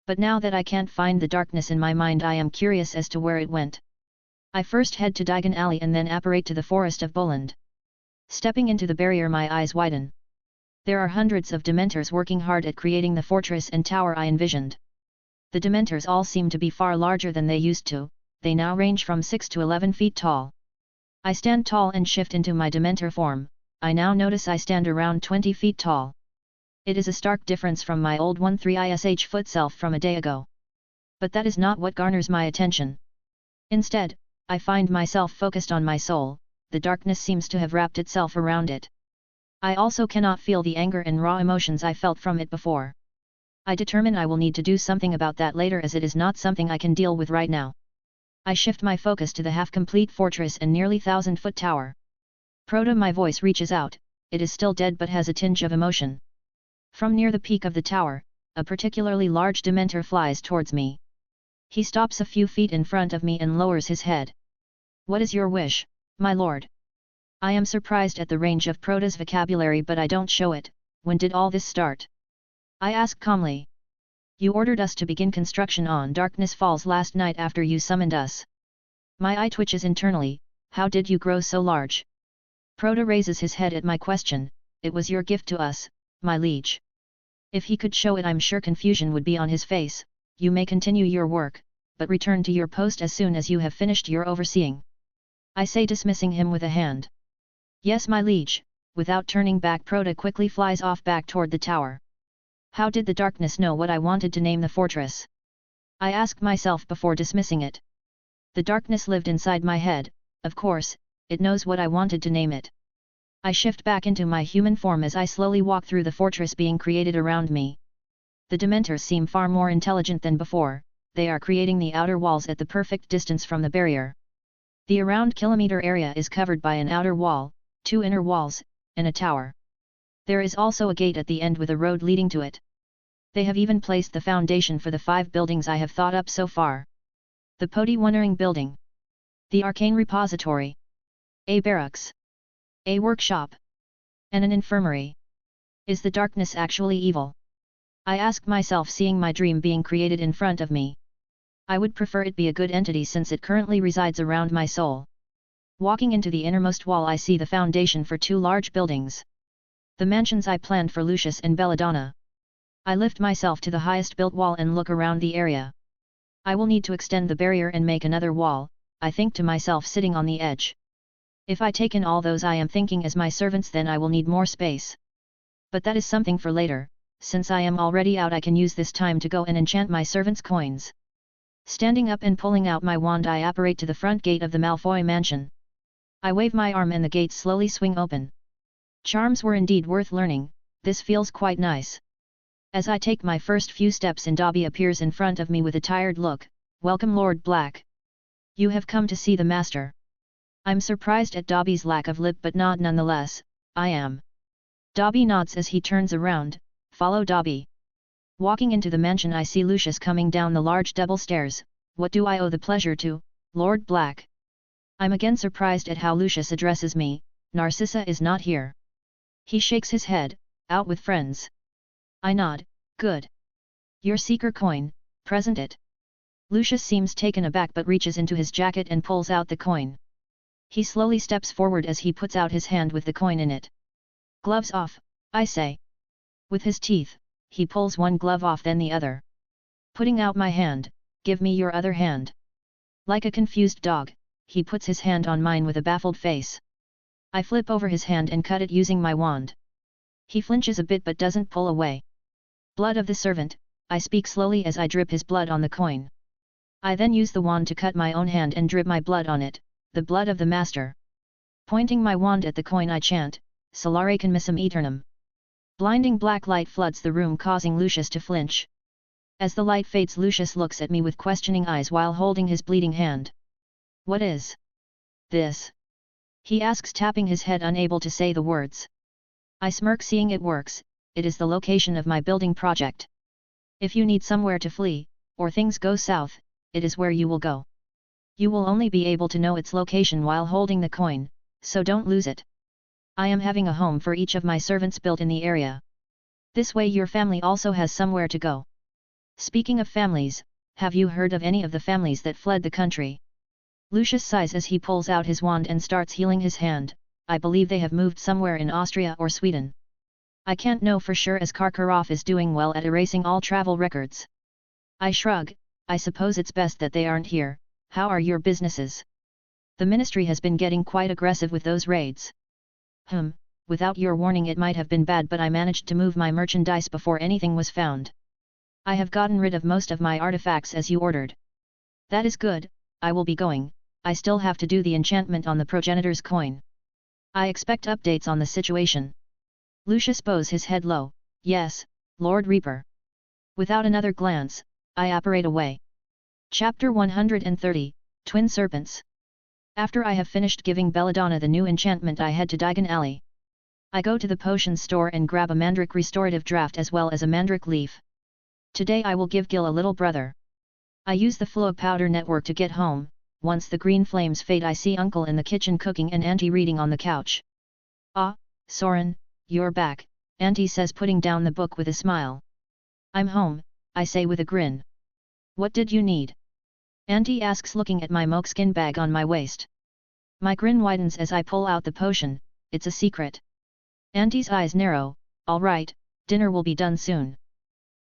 Speaker 2: But now that I can't find the darkness in my mind, I am curious as to where it went. I first head to Diagon Alley and then apparate to the forest of Boland. Stepping into the barrier, my eyes widen. There are hundreds of Dementors working hard at creating the fortress and tower I envisioned. The Dementors all seem to be far larger than they used to, they now range from 6 to 11 feet tall. I stand tall and shift into my Dementor form. I now notice I stand around 20 feet tall. It is a stark difference from my old 13-ish foot self from a day ago. But that is not what garners my attention. Instead, I find myself focused on my soul. The darkness seems to have wrapped itself around it. I also cannot feel the anger and raw emotions I felt from it before. I determine I will need to do something about that later, as it is not something I can deal with right now. I shift my focus to the half-complete fortress and nearly 1,000-foot tower. Proto, my voice reaches out. It is still dead but has a tinge of emotion. From near the peak of the tower, a particularly large Dementor flies towards me. He stops a few feet in front of me and lowers his head. What is your wish, my lord? I am surprised at the range of Proto's vocabulary, but I don't show it. When did all this start? I ask calmly. You ordered us to begin construction on Darkness Falls last night after you summoned us. My eye twitches internally. How did you grow so large? Proto raises his head at my question. It was your gift to us, my liege. If he could show it, I'm sure confusion would be on his face. You may continue your work, but return to your post as soon as you have finished your overseeing. I say, dismissing him with a hand. Yes, my liege. Without turning back, Proto quickly flies off back toward the tower. How did the darkness know what I wanted to name the fortress? I ask myself before dismissing it. The darkness lived inside my head, of course, it knows what I wanted to name it. I shift back into my human form as I slowly walk through the fortress being created around me. The Dementors seem far more intelligent than before. They are creating the outer walls at the perfect distance from the barrier. The around kilometer area is covered by an outer wall, 2 inner walls, and a tower. There is also a gate at the end with a road leading to it. They have even placed the foundation for the 5 buildings I have thought up so far. The Poti Wondering Building. The Arcane Repository. A barracks. A workshop. And an infirmary. Is the darkness actually evil? I ask myself, seeing my dream being created in front of me. I would prefer it be a good entity since it currently resides around my soul. Walking into the innermost wall, I see the foundation for 2 large buildings. The mansions I planned for Lucius and Belladonna. I lift myself to the highest built wall and look around the area. I will need to extend the barrier and make another wall, I think to myself, sitting on the edge. If I take in all those I am thinking as my servants, then I will need more space. But that is something for later. Since I am already out, I can use this time to go and enchant my servants' coins. Standing up and pulling out my wand, I apparate to the front gate of the Malfoy mansion. I wave my arm and the gates slowly swing open. Charms were indeed worth learning. This feels quite nice. As I take my first few steps in, Dobby appears in front of me with a tired look. Welcome, Lord Black. You have come to see the master. I'm surprised at Dobby's lack of lip, but not nonetheless. I am. Dobby nods as he turns around. Follow Dobby. Walking into the mansion, I see Lucius coming down the large double stairs. What do I owe the pleasure to, Lord Black? I'm again surprised at how Lucius addresses me. Narcissa is not here. He shakes his head. Out with friends. I nod. Good. Your seeker coin, present it. Lucius seems taken aback but reaches into his jacket and pulls out the coin. He slowly steps forward as he puts out his hand with the coin in it. Gloves off, I say. With his teeth, he pulls one glove off, then the other. Putting out my hand, give me your other hand. Like a confused dog, he puts his hand on mine with a baffled face. I flip over his hand and cut it using my wand. He flinches a bit but doesn't pull away. Blood of the servant, I speak slowly as I drip his blood on the coin. I then use the wand to cut my own hand and drip my blood on it, the blood of the master. Pointing my wand at the coin, I chant, Solare Conmissum Aeternum. Blinding black light floods the room, causing Lucius to flinch. As the light fades, Lucius looks at me with questioning eyes while holding his bleeding hand. "What is this?" he asks, tapping his head, unable to say the words. I smirk, seeing it works. "It is the location of my building project. If you need somewhere to flee, or things go south, it is where you will go. You will only be able to know its location while holding the coin, so don't lose it. I am having a home for each of my servants built in the area. This way your family also has somewhere to go. Speaking of families, have you heard of any of the families that fled the country?" Lucius sighs as he pulls out his wand and starts healing his hand. "I believe they have moved somewhere in Austria or Sweden. I can't know for sure, as Karkaroff is doing well at erasing all travel records." I shrug. "I suppose it's best that they aren't here. How are your businesses? The ministry has been getting quite aggressive with those raids." Without your warning it might have been bad, but I managed to move my merchandise before anything was found. I have gotten rid of most of my artifacts as you ordered." "That is good, I will be going. I still have to do the enchantment on the progenitor's coin. I expect updates on the situation." Lucius bows his head low. "Yes, Lord Reaper." Without another glance, I apparate away. Chapter 130, Twin Serpents. After I have finished giving Belladonna the new enchantment, I head to Diagon Alley. I go to the potion store and grab a mandrake restorative draft as well as a mandrake leaf. Today I will give Gil a little brother. I use the flow powder network to get home. Once the green flames fade, I see Uncle in the kitchen cooking and Auntie reading on the couch. "Ah, Soren, you're back," Auntie says, putting down the book with a smile. "I'm home," I say with a grin. "What did you need?" Auntie asks, looking at my moleskin bag on my waist. My grin widens as I pull out the potion. "It's a secret." Auntie's eyes narrow. "All right, dinner will be done soon."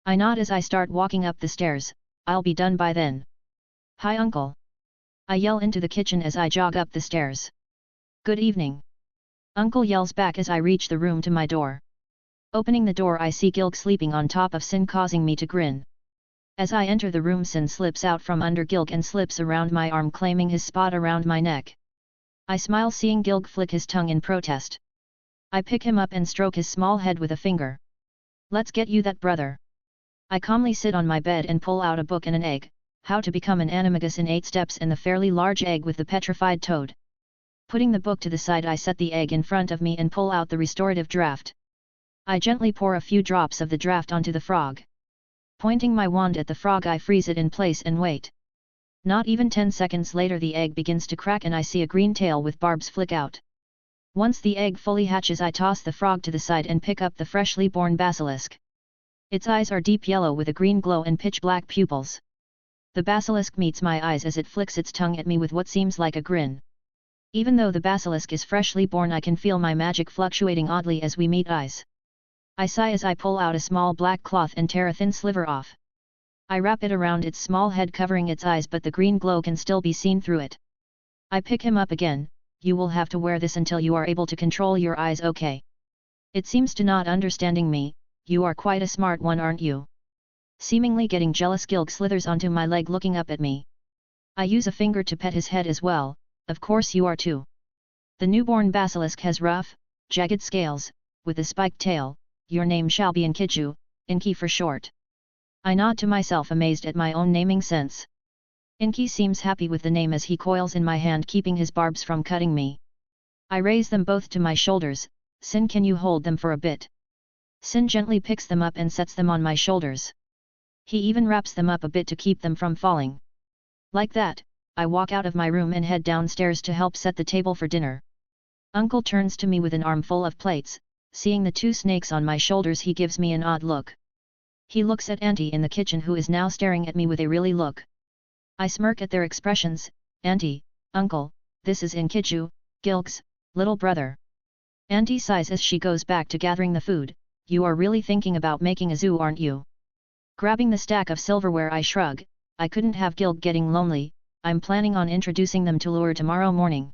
Speaker 2: I nod as I start walking up the stairs. "I'll be done by then." "Hi Uncle." I yell into the kitchen as I jog up the stairs. "Good evening." Uncle yells back as I reach the room to my door. Opening the door, I see Gilg sleeping on top of Sin, causing me to grin. As I enter the room, Sin slips out from under Gilg and slips around my arm, claiming his spot around my neck. I smile, seeing Gilg flick his tongue in protest. I pick him up and stroke his small head with a finger. "Let's get you that, brother." I calmly sit on my bed and pull out a book and an egg, How to Become an Animagus in 8 Steps, and the fairly large egg with the petrified toad. Putting the book to the side, I set the egg in front of me and pull out the restorative draft. I gently pour a few drops of the draft onto the frog. Pointing my wand at the frog, I freeze it in place and wait. Not even 10 seconds later, the egg begins to crack and I see a green tail with barbs flick out. Once the egg fully hatches, I toss the frog to the side and pick up the freshly born basilisk. Its eyes are deep yellow with a green glow and pitch black pupils. The basilisk meets my eyes as it flicks its tongue at me with what seems like a grin. Even though the basilisk is freshly born, I can feel my magic fluctuating oddly as we meet eyes. I sigh as I pull out a small black cloth and tear a thin sliver off. I wrap it around its small head, covering its eyes, but the green glow can still be seen through it. I pick him up again. "You will have to wear this until you are able to control your eyes, okay?" It seems to not understanding me. "You are quite a smart one, aren't you?" Seemingly getting jealous, Gilg slithers onto my leg, looking up at me. I use a finger to pet his head as well. "Of course you are too." The newborn basilisk has rough, jagged scales, with a spiked tail. "Your name shall be Inkiju, Inki for short." I nod to myself, amazed at my own naming sense. Inki seems happy with the name as he coils in my hand, keeping his barbs from cutting me. I raise them both to my shoulders. "Sin, can you hold them for a bit?" Sin gently picks them up and sets them on my shoulders. He even wraps them up a bit to keep them from falling. Like that, I walk out of my room and head downstairs to help set the table for dinner. Uncle turns to me with an armful of plates. Seeing the 2 snakes on my shoulders, he gives me an odd look. He looks at Auntie in the kitchen, who is now staring at me with a really look. I smirk at their expressions. "Auntie, Uncle, this is Inkiju, Gilg's little brother." Auntie sighs as she goes back to gathering the food. "You are really thinking about making a zoo, aren't you?" Grabbing the stack of silverware, I shrug. "I couldn't have Gilg getting lonely. I'm planning on introducing them to lure tomorrow morning.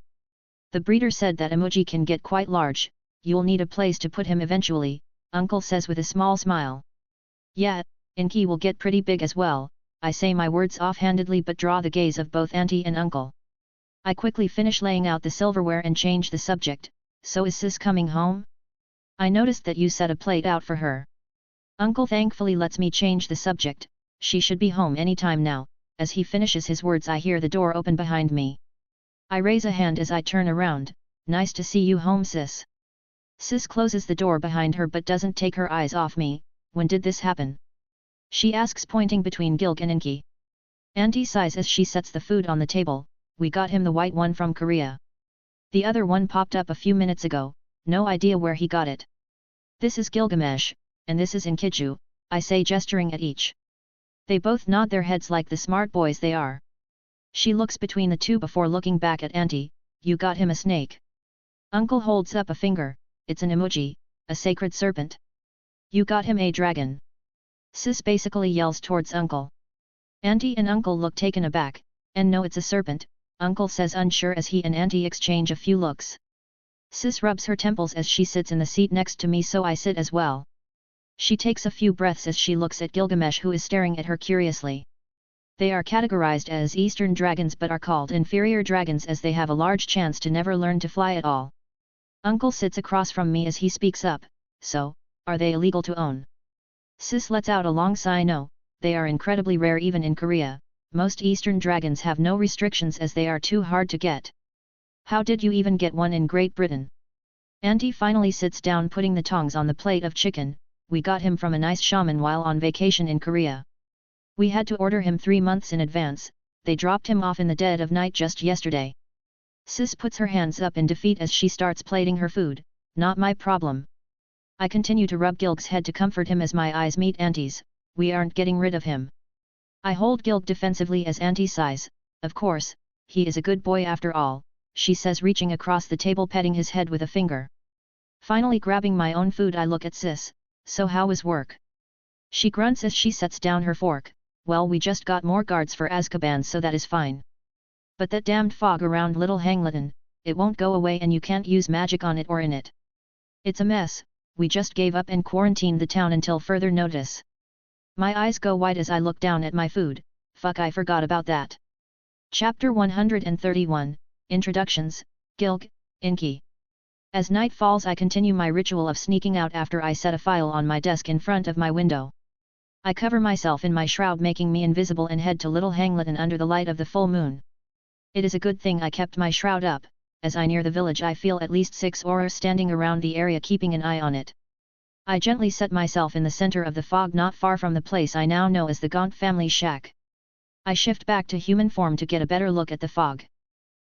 Speaker 2: The breeder said that emoji can get quite large. You'll need a place to put him eventually," Uncle says with a small smile. "Yeah, Inki will get pretty big as well." I say my words offhandedly but draw the gaze of both Auntie and Uncle. I quickly finish laying out the silverware and change the subject. "So is Sis coming home?" I noticed that you set a plate out for her. Uncle thankfully lets me change the subject, she should be home any time now. As he finishes his words I hear the door open behind me. I raise a hand as I turn around. Nice to see you home, sis. Sis closes the door behind her but doesn't take her eyes off me. When did this happen? She asks, pointing between Gilg and Inky. Auntie sighs as she sets the food on the table. We got him the white one from Korea. The other one popped up a few minutes ago, no idea where he got it. This is Gilgamesh, and this is Inkiju, I say, gesturing at each. They both nod their heads like the smart boys they are. She looks between the two before looking back at Auntie. You got him a snake. Uncle holds up a finger. It's an emoji, a sacred serpent. You got him a dragon. Sis basically yells towards Uncle. Auntie and Uncle look taken aback. And no, it's a serpent, Uncle says, unsure as he and Auntie exchange a few looks. Sis rubs her temples as she sits in the seat next to me, so I sit as well. She takes a few breaths as she looks at Gilgamesh, who is staring at her curiously. They are categorized as Eastern dragons but are called inferior dragons as they have a large chance to never learn to fly at all. Uncle sits across from me as he speaks up. So, are they illegal to own? Sis lets out a long sigh. No, they are incredibly rare even in Korea. Most Eastern dragons have no restrictions as they are too hard to get. How did you even get one in Great Britain? Auntie finally sits down, putting the tongs on the plate of chicken. We got him from a nice shaman while on vacation in Korea. We had to order him 3 months in advance. They dropped him off in the dead of night just yesterday. Sis puts her hands up in defeat as she starts plating her food. Not my problem. I continue to rub Gilg's head to comfort him as my eyes meet Auntie's. We aren't getting rid of him. I hold Gilg defensively as Auntie sighs. Of course, he is a good boy after all, she says, reaching across the table petting his head with a finger. Finally grabbing my own food I look at Sis. So how was work? She grunts as she sets down her fork. Well, we just got more guards for Azkaban, so that is fine. But that damned fog around Little Hangleton, it won't go away and you can't use magic on it or in it. It's a mess. We just gave up and quarantined the town until further notice. My eyes go wide as I look down at my food. Fuck, I forgot about that. Chapter 131, Introductions, Gilg, Inky. As night falls I continue my ritual of sneaking out after I set a file on my desk in front of my window. I cover myself in my shroud, making me invisible, and head to Little Hangleton under the light of the full moon. It is a good thing I kept my shroud up. As I near the village I feel at least 6 auras standing around the area keeping an eye on it. I gently set myself in the center of the fog not far from the place I now know as the Gaunt family shack. I shift back to human form to get a better look at the fog.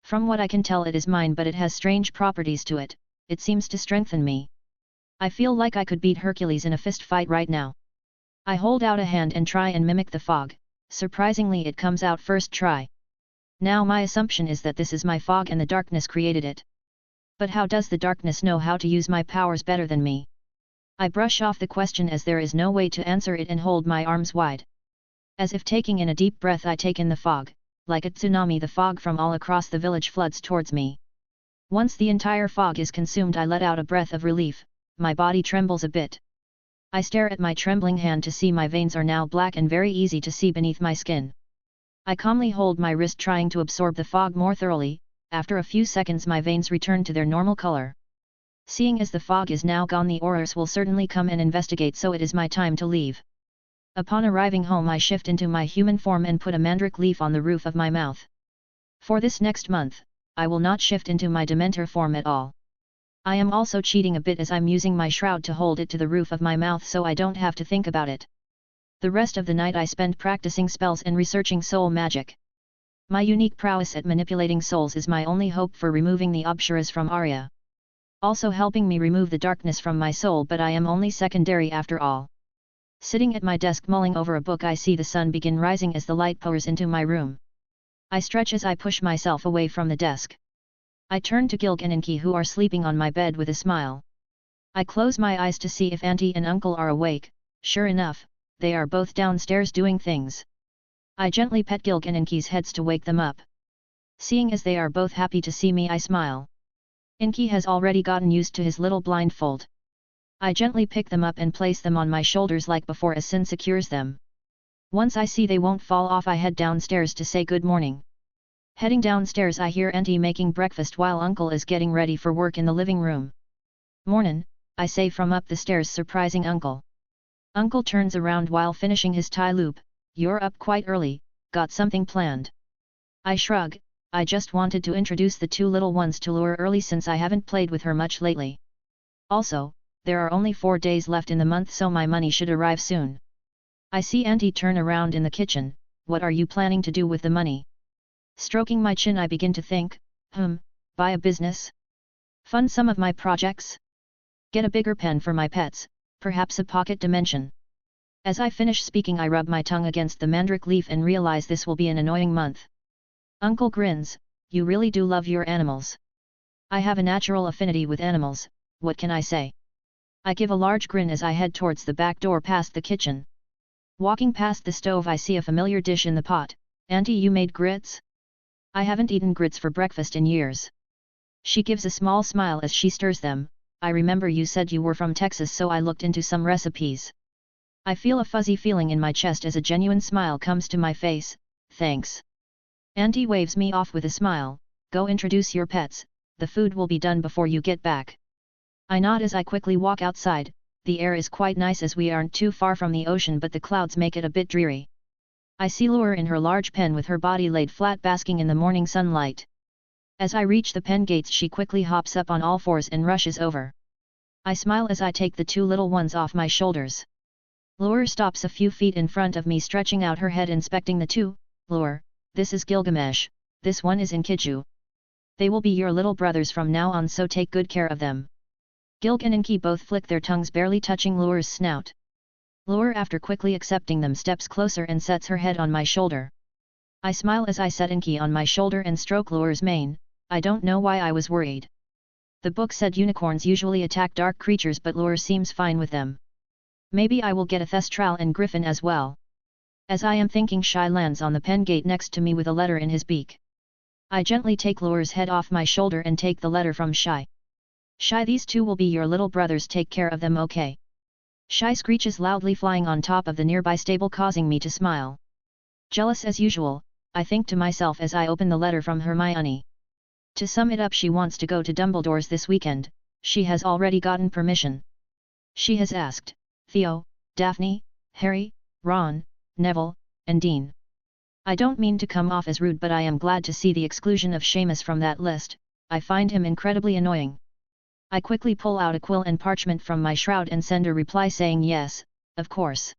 Speaker 2: From what I can tell it is mine, but it has strange properties to it. It seems to strengthen me. I feel like I could beat Hercules in a fist fight right now. I hold out a hand and try and mimic the fog. Surprisingly it comes out first try. Now my assumption is that this is my fog and the darkness created it. But how does the darkness know how to use my powers better than me? I brush off the question as there is no way to answer it and hold my arms wide. As if taking in a deep breath I take in the fog. Like a tsunami the fog from all across the village floods towards me. Once the entire fog is consumed I let out a breath of relief. My body trembles a bit. I stare at my trembling hand to see my veins are now black and very easy to see beneath my skin. I calmly hold my wrist trying to absorb the fog more thoroughly. After a few seconds my veins return to their normal color. Seeing as the fog is now gone the aurors will certainly come and investigate, so it is my time to leave. Upon arriving home I shift into my human form and put a mandrake leaf on the roof of my mouth. For this next month, I will not shift into my Dementor form at all. I am also cheating a bit as I'm using my shroud to hold it to the roof of my mouth so I don't have to think about it. The rest of the night I spend practicing spells and researching soul magic. My unique prowess at manipulating souls is my only hope for removing the Absharas from Arya. Also helping me remove the darkness from my soul, but I am only secondary after all. Sitting at my desk mulling over a book I see the sun begin rising as the light pours into my room. I stretch as I push myself away from the desk. I turn to Gilg and Inky who are sleeping on my bed with a smile. I close my eyes to see if Auntie and Uncle are awake. Sure enough, they are both downstairs doing things. I gently pet Gilg and Inky's heads to wake them up. Seeing as they are both happy to see me I smile. Inky has already gotten used to his little blindfold. I gently pick them up and place them on my shoulders like before as Sin secures them. Once I see they won't fall off I head downstairs to say good morning. Heading downstairs I hear Auntie making breakfast while Uncle is getting ready for work in the living room. "Mornin'," I say from up the stairs, surprising Uncle. Uncle turns around while finishing his tie loop. You're up quite early, got something planned? I shrug, I just wanted to introduce the two little ones to Lure early since I haven't played with her much lately. Also, there are only 4 days left in the month so my money should arrive soon. I see Auntie turn around in the kitchen. What are you planning to do with the money? Stroking my chin I begin to think, buy a business? Fund some of my projects? Get a bigger pen for my pets, perhaps a pocket dimension. As I finish speaking I rub my tongue against the mandrake leaf and realize this will be an annoying month. Uncle grins, you really do love your animals. I have a natural affinity with animals, what can I say? I give a large grin as I head towards the back door past the kitchen. Walking past the stove I see a familiar dish in the pot. Auntie, you made grits? I haven't eaten grits for breakfast in years. She gives a small smile as she stirs them. I remember you said you were from Texas so I looked into some recipes. I feel a fuzzy feeling in my chest as a genuine smile comes to my face. Thanks. Auntie waves me off with a smile. Go introduce your pets, the food will be done before you get back. I nod as I quickly walk outside. The air is quite nice as we aren't too far from the ocean but the clouds make it a bit dreary. I see Lure in her large pen with her body laid flat basking in the morning sunlight. As I reach the pen gates she quickly hops up on all fours and rushes over. I smile as I take the two little ones off my shoulders. Lure stops a few feet in front of me stretching out her head inspecting the two. Lure, this is Gilgamesh, this one is Inkiju. They will be your little brothers from now on so take good care of them. Gilg and Inky both flick their tongues barely touching Lure's snout. Lure after quickly accepting them steps closer and sets her head on my shoulder. I smile as I set Inky on my shoulder and stroke Lure's mane. I don't know why I was worried. The book said unicorns usually attack dark creatures but Lure seems fine with them. Maybe I will get a Thestral and Griffin as well. As I am thinking Shy lands on the pen gate next to me with a letter in his beak. I gently take Lure's head off my shoulder and take the letter from Shy. Shy, these two will be your little brothers, take care of them, okay? Shy screeches loudly flying on top of the nearby stable causing me to smile. Jealous as usual, I think to myself as I open the letter from Hermione. To sum it up, she wants to go to Dumbledore's this weekend. She has already gotten permission. She has asked Theo, Daphne, Harry, Ron, Neville, and Dean. I don't mean to come off as rude but I am glad to see the exclusion of Seamus from that list. I find him incredibly annoying. I quickly pull out a quill and parchment from my shroud and send a reply saying yes, of course.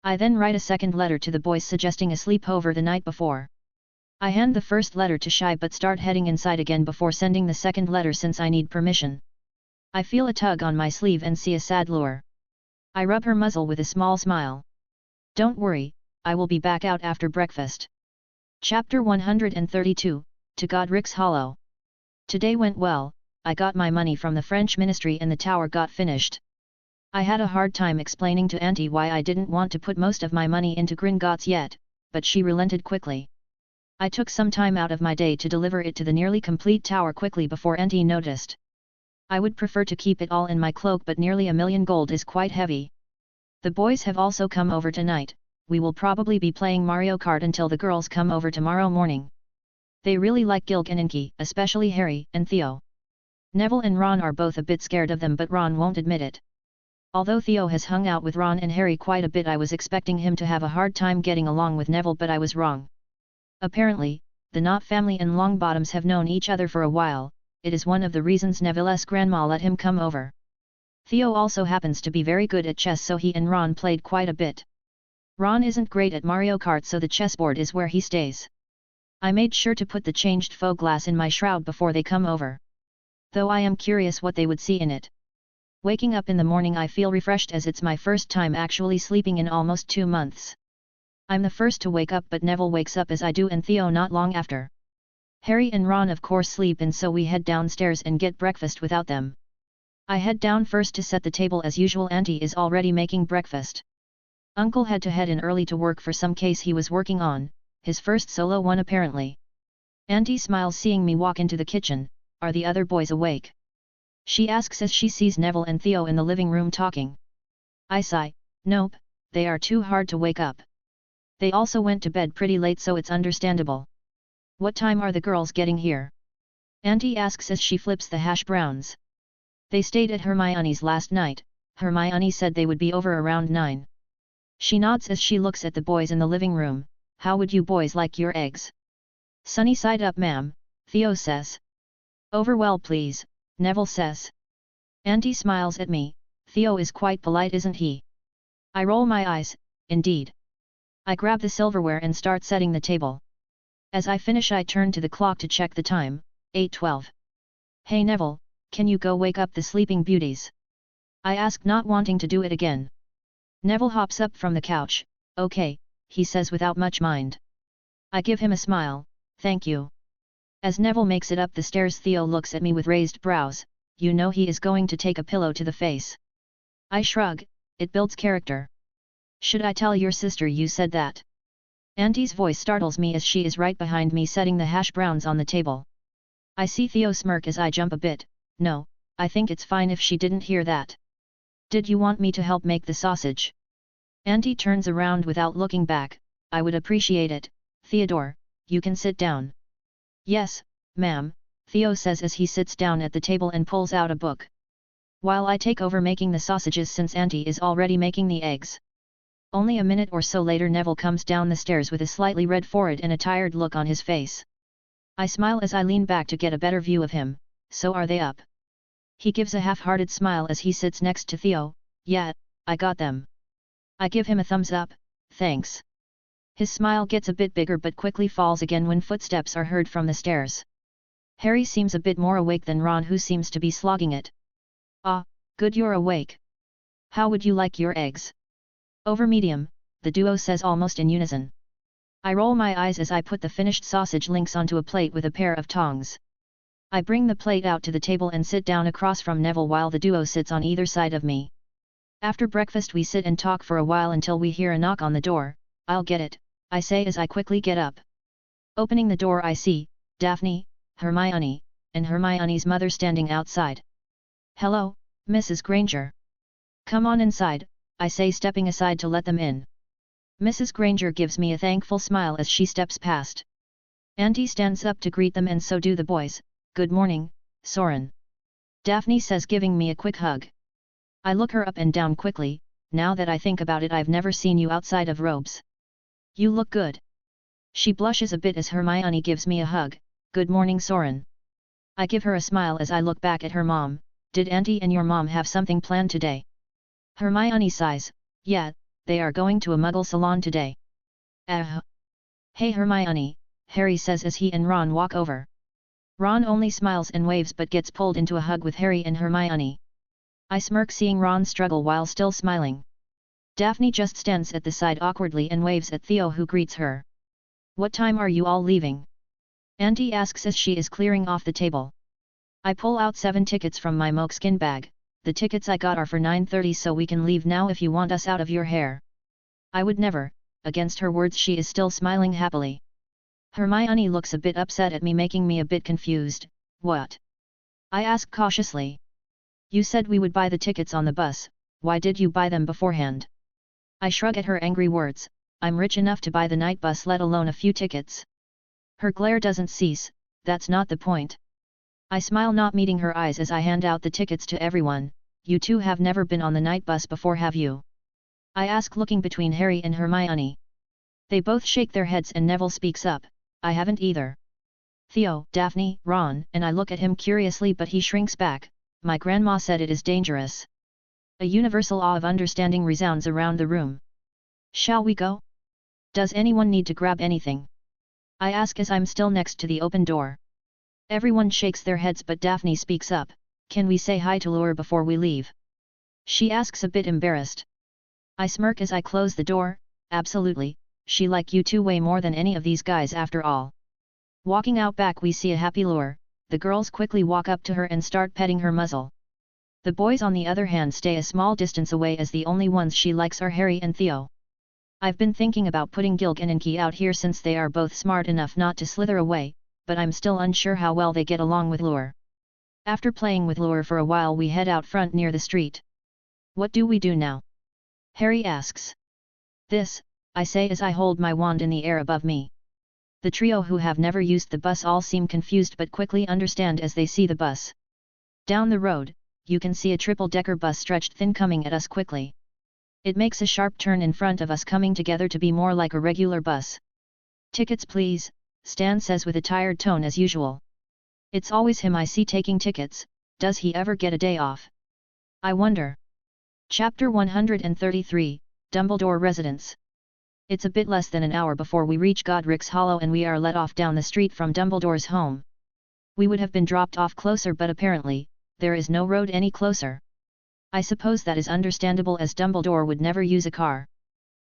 Speaker 2: I then write a second letter to the boys suggesting a sleepover the night before. I hand the first letter to Shy but start heading inside again before sending the second letter since I need permission. I feel a tug on my sleeve and see a sad Lure. I rub her muzzle with a small smile. Don't worry, I will be back out after breakfast. Chapter 132, To Godric's Hollow. Today went well, I got my money from the French ministry and the tower got finished. I had a hard time explaining to Auntie why I didn't want to put most of my money into Gringotts yet, but she relented quickly. I took some time out of my day to deliver it to the nearly complete tower quickly before Auntie noticed. I would prefer to keep it all in my cloak but nearly 1,000,000 gold is quite heavy. The boys have also come over tonight. We will probably be playing Mario Kart until the girls come over tomorrow morning. They really like Gilg and Inky, especially Harry and Theo. Neville and Ron are both a bit scared of them but Ron won't admit it. Although Theo has hung out with Ron and Harry quite a bit, I was expecting him to have a hard time getting along with Neville but I was wrong. Apparently, the Knott family and Longbottoms have known each other for a while. It is one of the reasons Neville's grandma let him come over. Theo also happens to be very good at chess so he and Ron played quite a bit. Ron isn't great at Mario Kart so the chessboard is where he stays. I made sure to put the changed faux glass in my shroud before they come over. Though I am curious what they would see in it. Waking up in the morning I feel refreshed as it's my first time actually sleeping in almost 2 months. I'm the first to wake up but Neville wakes up as I do and Theo not long after. Harry and Ron of course sleep in so we head downstairs and get breakfast without them. I head down first to set the table as usual. Auntie is already making breakfast. Uncle had to head in early to work for some case he was working on, his first solo one apparently. Auntie smiles seeing me walk into the kitchen. Are the other boys awake? She asks as she sees Neville and Theo in the living room talking. I sigh, nope, they are too hard to wake up. They also went to bed pretty late so it's understandable. What time are the girls getting here? Auntie asks as she flips the hash browns. They stayed at Hermione's last night. Hermione said they would be over around 9. She nods as she looks at the boys in the living room. How would you boys like your eggs? Sunny side up ma'am, Theo says. Over well please, Neville says. Auntie smiles at me. Theo is quite polite isn't he? I roll my eyes, indeed. I grab the silverware and start setting the table. As I finish I turn to the clock to check the time, 8:12. Hey Neville, can you go wake up the sleeping beauties? I ask, not wanting to do it again. Neville hops up from the couch. Okay, he says without much mind. I give him a smile, thank you. As Neville makes it up the stairs Theo looks at me with raised brows. You know he is going to take a pillow to the face. I shrug, it builds character. Should I tell your sister you said that? Auntie's voice startles me as she is right behind me setting the hash browns on the table. I see Theo smirk as I jump a bit. No, I think it's fine if she didn't hear that. Did you want me to help make the sausage? Auntie turns around without looking back. I would appreciate it. Theodore, you can sit down. Yes, ma'am, Theo says as he sits down at the table and pulls out a book. While I take over making the sausages since Auntie is already making the eggs. Only a minute or so later Neville comes down the stairs with a slightly red forehead and a tired look on his face. I smile as I lean back to get a better view of him. So are they up? He gives a half-hearted smile as he sits next to Theo. Yeah, I got them. I give him a thumbs up, thanks. His smile gets a bit bigger but quickly falls again when footsteps are heard from the stairs. Harry seems a bit more awake than Ron, who seems to be slogging it. Ah, good you're awake. How would you like your eggs? Over medium, the duo says almost in unison. I roll my eyes as I put the finished sausage links onto a plate with a pair of tongs. I bring the plate out to the table and sit down across from Neville while the duo sits on either side of me. After breakfast we sit and talk for a while until we hear a knock on the door. I'll get it, I say as I quickly get up. Opening the door I see Daphne, Hermione, and Hermione's mother standing outside. Hello, Mrs. Granger. Come on inside, I say stepping aside to let them in. Mrs. Granger gives me a thankful smile as she steps past. Auntie stands up to greet them and so do the boys. Good morning, Soren. Daphne says, giving me a quick hug. I look her up and down quickly. Now that I think about it, I've never seen you outside of robes. You look good. She blushes a bit as Hermione gives me a hug. Good morning, Soren. I give her a smile as I look back at her mom. Did Auntie and your mom have something planned today? Hermione sighs. Yeah, they are going to a Muggle salon today. Hey Hermione, Harry says as he and Ron walk over. Ron only smiles and waves but gets pulled into a hug with Harry and Hermione. I smirk seeing Ron struggle while still smiling. Daphne just stands at the side awkwardly and waves at Theo, who greets her. What time are you all leaving? Auntie asks as she is clearing off the table. I pull out 7 tickets from my moleskin bag. The tickets I got are for 9:30, so we can leave now if you want us out of your hair. I would never. Against her words she is still smiling happily. Hermione looks a bit upset at me, making me a bit confused. What? I ask cautiously. You said we would buy the tickets on the bus, why did you buy them beforehand? I shrug at her angry words. I'm rich enough to buy the night bus, let alone a few tickets. Her glare doesn't cease. That's not the point. I smile, not meeting her eyes as I hand out the tickets to everyone. You two have never been on the night bus before, have you? I ask, looking between Harry and Hermione. They both shake their heads and Neville speaks up. I haven't either. Theo, Daphne, Ron, and I look at him curiously, but he shrinks back. My grandma said it is dangerous. A universal awe of understanding resounds around the room. Shall we go? Does anyone need to grab anything? I ask as I'm still next to the open door. Everyone shakes their heads, but Daphne speaks up. Can we say hi to Lure before we leave? She asks, a bit embarrassed. I smirk as I close the door. Absolutely, she like you two way more than any of these guys after all. Walking out back we see a happy Lure. The girls quickly walk up to her and start petting her muzzle. The boys on the other hand stay a small distance away, as the only ones she likes are Harry and Theo. I've been thinking about putting Gilgan and Key out here since they are both smart enough not to slither away, but I'm still unsure how well they get along with Lure. After playing with Lure for a while we head out front near the street. What do we do now? Harry asks. This, I say as I hold my wand in the air above me. The trio who have never used the bus all seem confused but quickly understand as they see the bus. Down the road, you can see a triple-decker bus stretched thin coming at us quickly. It makes a sharp turn in front of us, coming together to be more like a regular bus. "Tickets please," Stan says with a tired tone as usual. It's always him I see taking tickets. Does he ever get a day off? I wonder. Chapter 133, Dumbledore Residence. It's a bit less than an hour before we reach Godric's Hollow and we are let off down the street from Dumbledore's home. We would have been dropped off closer, but apparently, there is no road any closer. I suppose that is understandable, as Dumbledore would never use a car.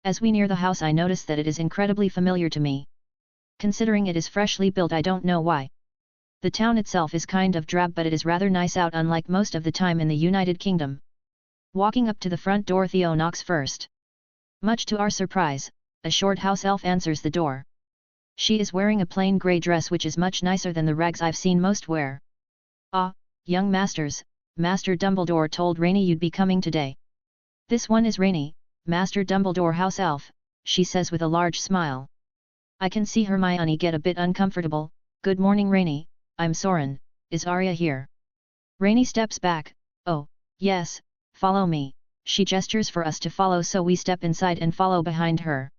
Speaker 2: As we near the house, I notice that it is incredibly familiar to me. Considering it is freshly built, I don't know why. The town itself is kind of drab, but it is rather nice out, unlike most of the time in the United Kingdom. Walking up to the front door, Theo knocks first. Much to our surprise, a short house elf answers the door. She is wearing a plain grey dress, which is much nicer than the rags I've seen most wear. "Ah, young masters, Master Dumbledore told Rainy you'd be coming today." "This one is Rainy, Master Dumbledore house elf," she says with a large smile. I can see Hermione get a bit uncomfortable. "Good morning, Rainy, I'm Soren. Is Arya here?" Rainy steps back. "Oh, yes, follow me." She gestures for us to follow, so we step inside and follow behind her.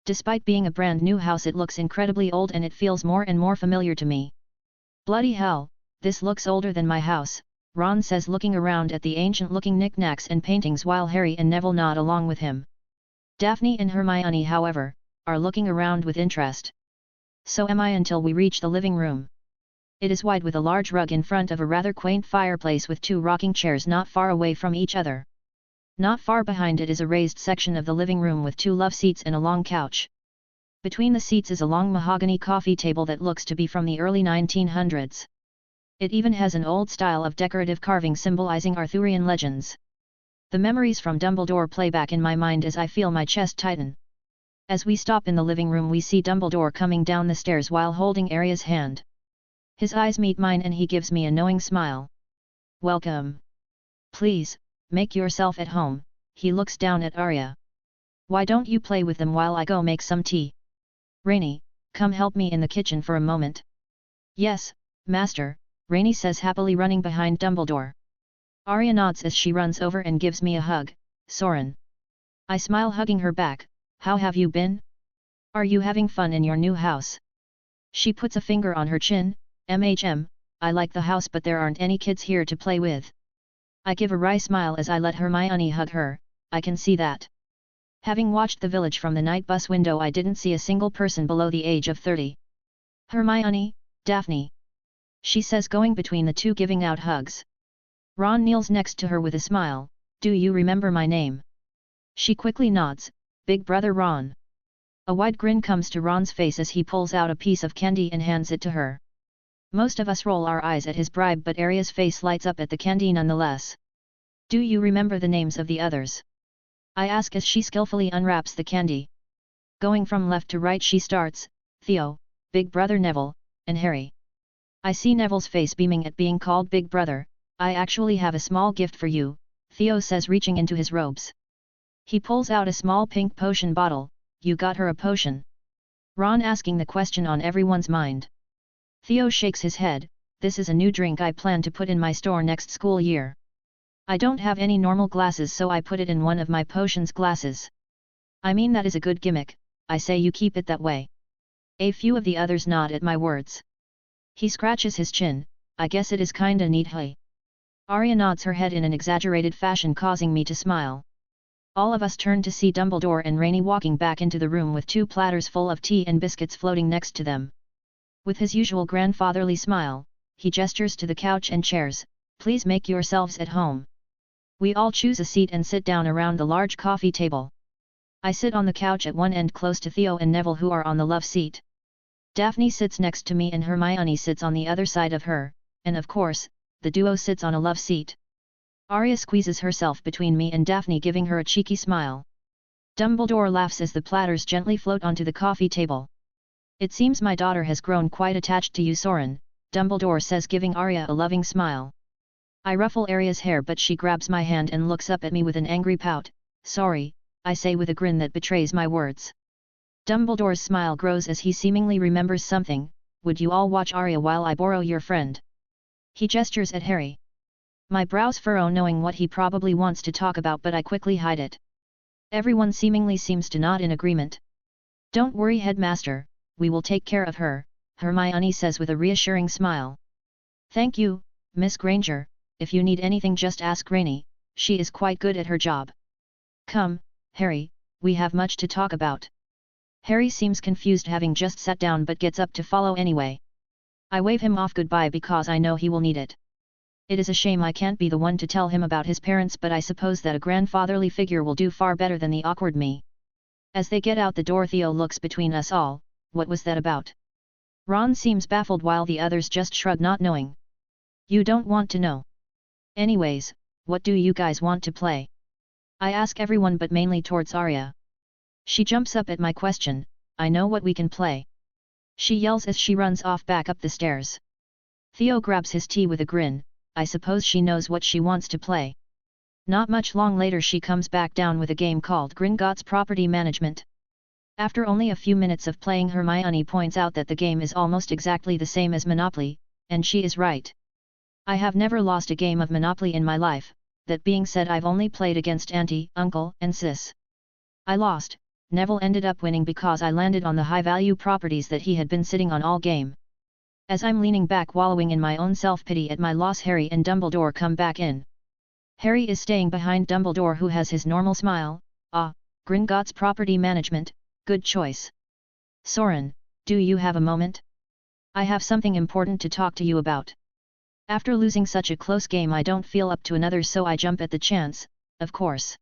Speaker 2: Despite being a brand new house, it looks incredibly old and it feels more and more familiar to me. "Bloody hell, this looks older than my house," Ron says, looking around at the ancient-looking knickknacks and paintings, while Harry and Neville nod along with him. Daphne and Hermione, however, are looking around with interest. So am I, until we reach the living room. It is wide, with a large rug in front of a rather quaint fireplace with two rocking chairs not far away from each other. Not far behind it is a raised section of the living room with two love seats and a long couch. Between the seats is a long mahogany coffee table that looks to be from the early 1900s. It even has an old style of decorative carving symbolizing Arthurian legends. The memories from Dumbledore play back in my mind as I feel my chest tighten. As we stop in the living room, we see Dumbledore coming down the stairs while holding Arya's hand. His eyes meet mine and he gives me a knowing smile. "Welcome. Please, make yourself at home," he looks down at Arya. "Why don't you play with them while I go make some tea? Rainy, come help me in the kitchen for a moment." "Yes, Master," Rainy says, happily running behind Dumbledore. Arya nods as she runs over and gives me a hug. "Soren." I smile, hugging her back. "How have you been? Are you having fun in your new house?" She puts a finger on her chin. I like the house, but there aren't any kids here to play with." I give a wry smile as I let Hermione hug her. "I can see that. Having watched the village from the night bus window, I didn't see a single person below the age of 30. "Hermione, Daphne," she says, going between the two, giving out hugs. Ron kneels next to her with a smile. "Do you remember my name?" She quickly nods. "Big Brother Ron." A wide grin comes to Ron's face as he pulls out a piece of candy and hands it to her. Most of us roll our eyes at his bribe, but Arya's face lights up at the candy nonetheless. "Do you remember the names of the others?" I ask as she skillfully unwraps the candy. Going from left to right, she starts: Theo, Big Brother Neville, and Harry. I see Neville's face beaming at being called Big Brother. "I actually have a small gift for you," Theo says, reaching into his robes. He pulls out a small pink potion bottle. "You got her a potion?" Ron asking the question on everyone's mind. Theo shakes his head. "This is a new drink I plan to put in my store next school year. I don't have any normal glasses, so I put it in one of my potion's glasses." "I mean, that is a good gimmick," I say. "You keep it that way." A few of the others nod at my words. He scratches his chin. "I guess it is kinda neat, hey?" Arya nods her head in an exaggerated fashion, causing me to smile. All of us turn to see Dumbledore and Rainy walking back into the room with two platters full of tea and biscuits floating next to them. With his usual grandfatherly smile, he gestures to the couch and chairs. "Please make yourselves at home." We all choose a seat and sit down around the large coffee table. I sit on the couch at one end close to Theo and Neville, who are on the love seat. Daphne sits next to me and Hermione sits on the other side of her, and of course, the duo sits on a love seat. Arya squeezes herself between me and Daphne, giving her a cheeky smile. Dumbledore laughs as the platters gently float onto the coffee table. "It seems my daughter has grown quite attached to you, Soren," Dumbledore says, giving Arya a loving smile. I ruffle Arya's hair, but she grabs my hand and looks up at me with an angry pout. "Sorry," I say with a grin that betrays my words. Dumbledore's smile grows as he seemingly remembers something. "Would you all watch Arya while I borrow your friend?" He gestures at Harry. My brows furrow knowing what he probably wants to talk about, but I quickly hide it. Everyone seemingly seems to nod in agreement. Don't worry, headmaster, we will take care of her, Hermione says with a reassuring smile. Thank you, Miss Granger, if you need anything just ask Rainy, she is quite good at her job. Come, Harry, we have much to talk about. Harry seems confused having just sat down but gets up to follow anyway. I wave him off goodbye because I know he will need it. It is a shame I can't be the one to tell him about his parents, but I suppose that a grandfatherly figure will do far better than the awkward me. As they get out the door, Theo looks between us all. What was that about? Ron seems baffled while the others just shrug, not knowing. You don't want to know. Anyways, what do you guys want to play? I ask everyone but mainly towards Arya. She jumps up at my question. I know what we can play. She yells as she runs off back up the stairs. Theo grabs his tea with a grin. I suppose she knows what she wants to play. Not much long later she comes back down with a game called Gringotts Property Management. After only a few minutes of playing, Hermione points out that the game is almost exactly the same as Monopoly, and she is right. I have never lost a game of Monopoly in my life. That being said, I've only played against Auntie, Uncle, and Sis. I lost. Neville ended up winning because I landed on the high-value properties that he had been sitting on all game. As I'm leaning back wallowing in my own self-pity at my loss, Harry and Dumbledore come back in. Harry is staying behind Dumbledore, who has his normal smile. Ah, Gringotts Property Management, good choice. Soren, do you have a moment? I have something important to talk to you about. After losing such a close game, I don't feel up to another, so I jump at the chance, of course.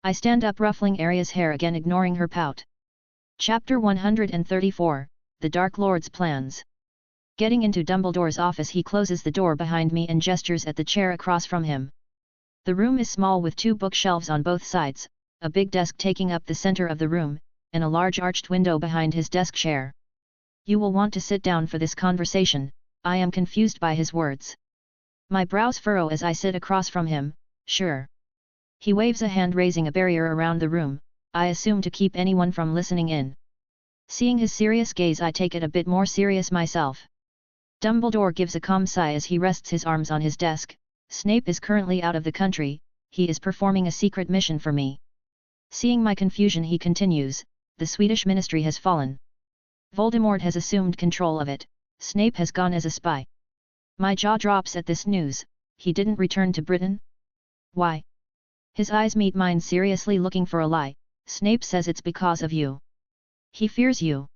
Speaker 2: I stand up, ruffling Arya's hair again, ignoring her pout. Chapter 134, The Dark Lord's Plans. Getting into Dumbledore's office, he closes the door behind me and gestures at the chair across from him. The room is small with 2 bookshelves on both sides, a big desk taking up the center of the room, and a large arched window behind his desk chair. You will want to sit down for this conversation. I am confused by his words. My brows furrow as I sit across from him. Sure. He waves a hand, raising a barrier around the room, I assume to keep anyone from listening in. Seeing his serious gaze, I take it a bit more serious myself. Dumbledore gives a calm sigh as he rests his arms on his desk. Snape is currently out of the country, he is performing a secret mission for me. Seeing my confusion, he continues, the Swedish ministry has fallen. Voldemort has assumed control of it, Snape has gone as a spy. My jaw drops at this news. He didn't return to Britain? Why? His eyes meet mine, seriously looking for a lie. Snape says it's because of you. He fears you.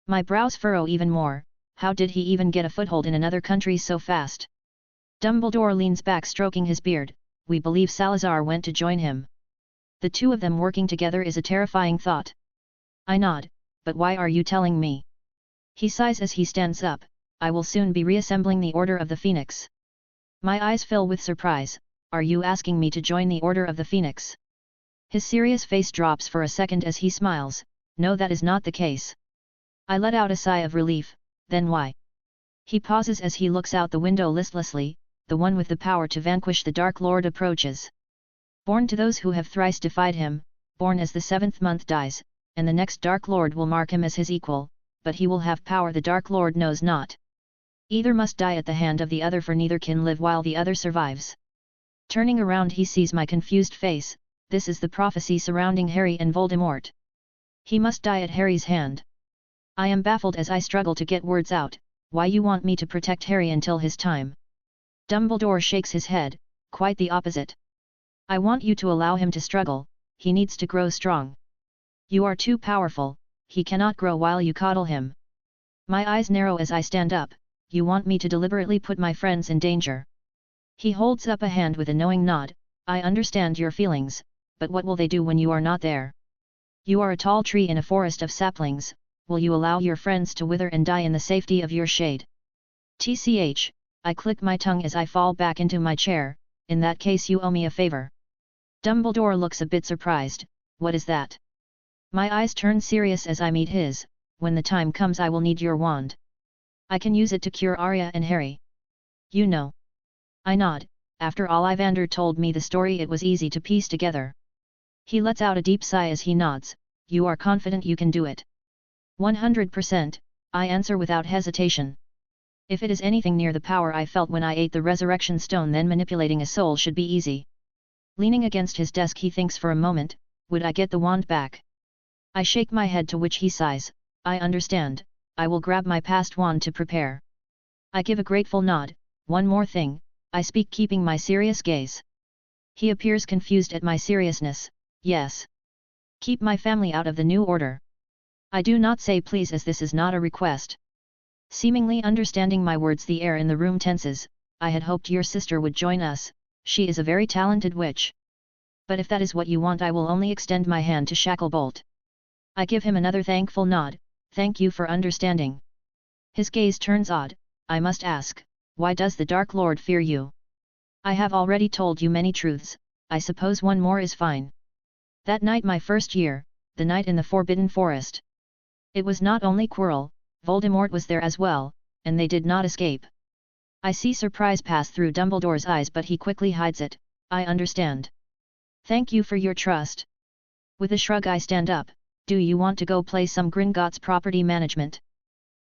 Speaker 2: My brows furrow even more. How did he even get a foothold in another country so fast? Dumbledore leans back, stroking his beard. We believe Salazar went to join him. The two of them working together is a terrifying thought. I nod, but why are you telling me? He sighs as he stands up. I will soon be reassembling the Order of the Phoenix. My eyes fill with surprise. Are you asking me to join the Order of the Phoenix? His serious face drops for a second as he smiles. No, that is not the case. I let out a sigh of relief. Then why? He pauses as he looks out the window listlessly. The one with the power to vanquish the Dark Lord approaches. Born to those who have thrice defied him, born as the 7th month dies, and the next Dark Lord will mark him as his equal, but he will have power the Dark Lord knows not. Either must die at the hand of the other, for neither can live while the other survives. Turning around, he sees my confused face. This is the prophecy surrounding Harry and Voldemort. He must die at Harry's hand. I am baffled as I struggle to get words out. Why you want me to protect Harry until his time? Dumbledore shakes his head. Quite the opposite. I want you to allow him to struggle. He needs to grow strong. You are too powerful. He cannot grow while you coddle him. My eyes narrow as I stand up. You want me to deliberately put my friends in danger? He holds up a hand with a knowing nod. I understand your feelings, but what will they do when you are not there? You are a tall tree in a forest of saplings. Will you allow your friends to wither and die in the safety of your shade? TCH, I click my tongue as I fall back into my chair. In that case you owe me a favor. Dumbledore looks a bit surprised. What is that? My eyes turn serious as I meet his. When the time comes, I will need your wand. I can use it to cure Arya and Harry. You know. I nod. After all Evander told me the story, it was easy to piece together. He lets out a deep sigh as he nods. You are confident you can do it? 100%, I answer without hesitation. If it is anything near the power I felt when I ate the resurrection stone, then manipulating a soul should be easy. Leaning against his desk, he thinks for a moment, would I get the wand back? I shake my head, to which he sighs, I understand, I will grab my past wand to prepare. I give a grateful nod. One more thing, I speak, keeping my serious gaze. He appears confused at my seriousness. Yes. Keep my family out of the new order. I do not say please, as this is not a request. Seemingly understanding my words, the air in the room tenses. I had hoped your sister would join us, she is a very talented witch. But if that is what you want, I will only extend my hand to Shacklebolt. I give him another thankful nod. Thank you for understanding. His gaze turns odd. I must ask, why does the Dark Lord fear you? I have already told you many truths, I suppose one more is fine. That night, my first year, the night in the Forbidden Forest. It was not only Quirrell, Voldemort was there as well, and they did not escape. I see surprise pass through Dumbledore's eyes, but he quickly hides it. I understand. Thank you for your trust. With a shrug, I stand up. Do you want to go play some Gringotts property management?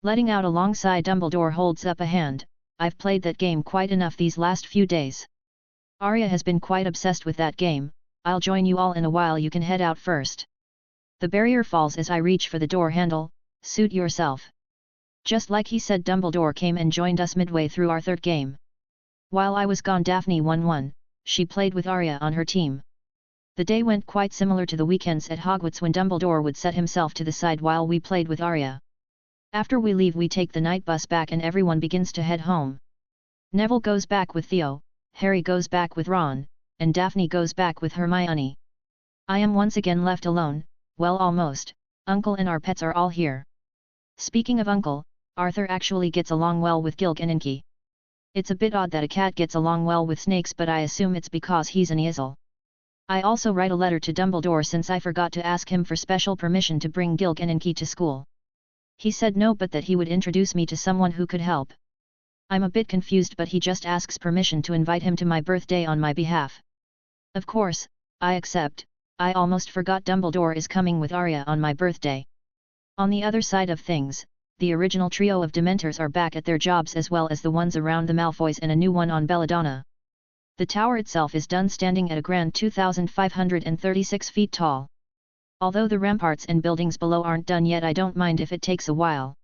Speaker 2: Letting out a long sigh, Dumbledore holds up a hand. I've played that game quite enough these last few days. Arya has been quite obsessed with that game. I'll join you all in a while, you can head out first. The barrier falls as I reach for the door handle. Suit yourself. Just like he said, Dumbledore came and joined us midway through our third game. While I was gone, Daphne won. She played with Arya on her team. The day went quite similar to the weekends at Hogwarts, when Dumbledore would set himself to the side while we played with Arya. After we leave, we take the night bus back and everyone begins to head home. Neville goes back with Theo, Harry goes back with Ron, and Daphne goes back with Hermione. I am once again left alone. Well, almost. Uncle and our pets are all here. Speaking of Uncle, Arthur actually gets along well with Gilg and Inky. It's a bit odd that a cat gets along well with snakes, but I assume it's because he's an Easel. I also write a letter to Dumbledore, since I forgot to ask him for special permission to bring Gilg and Inky to school. He said no, but that he would introduce me to someone who could help. I'm a bit confused, but he just asks permission to invite him to my birthday on my behalf. Of course, I accept. I almost forgot Dumbledore is coming with Arya on my birthday. On the other side of things, the original trio of Dementors are back at their jobs, as well as the ones around the Malfoys and a new one on Belladonna. The tower itself is done, standing at a grand 2,536 feet tall. Although the ramparts and buildings below aren't done yet, I don't mind if it takes a while.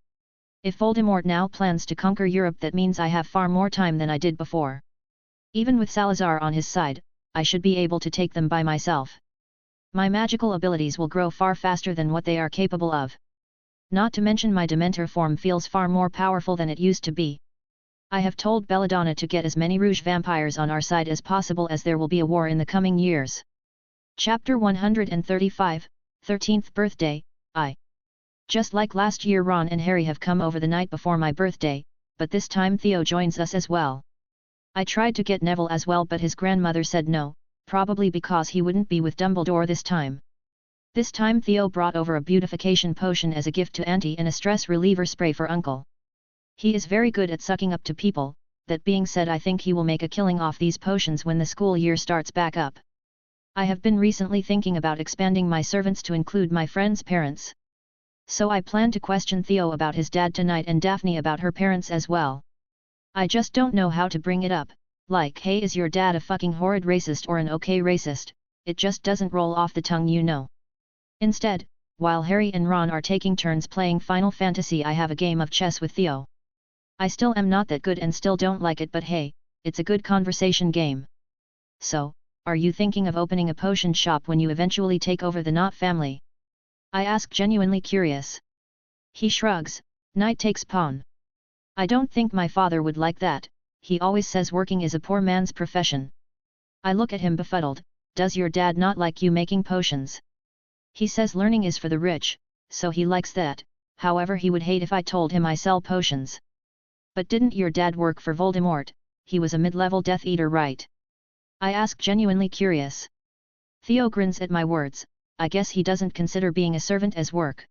Speaker 2: If Voldemort now plans to conquer Europe, that means I have far more time than I did before. Even with Salazar on his side, I should be able to take them by myself. My magical abilities will grow far faster than what they are capable of. Not to mention my Dementor form feels far more powerful than it used to be. I have told Belladonna to get as many Rouge vampires on our side as possible, as there will be a war in the coming years. Chapter 135, 13th Birthday, Just like last year, Ron and Harry have come over the night before my birthday, but this time Theo joins us as well. I tried to get Neville as well, but his grandmother said no, probably because he wouldn't be with Dumbledore this time. This time Theo brought over a beautification potion as a gift to Auntie and a stress reliever spray for Uncle. He is very good at sucking up to people. That being said, I think he will make a killing off these potions when the school year starts back up. I have been recently thinking about expanding my servants to include my friends' parents. So I plan to question Theo about his dad tonight, and Daphne about her parents as well. I just don't know how to bring it up, like, hey, is your dad a fucking horrid racist or an okay racist? It just doesn't roll off the tongue, you know. Instead, while Harry and Ron are taking turns playing Final Fantasy, I have a game of chess with Theo. I still am not that good and still don't like it, but hey, it's a good conversation game. So, are you thinking of opening a potion shop when you eventually take over the Knott family? I ask, genuinely curious. He shrugs. Knight takes pawn. I don't think my father would like that. He always says working is a poor man's profession. I look at him befuddled. Does your dad not like you making potions? He says learning is for the rich, so he likes that. However, he would hate if I told him I sell potions. But didn't your dad work for Voldemort? He was a mid-level Death Eater, right? I ask, genuinely curious. Theo grins at my words. I guess he doesn't consider being a servant as work.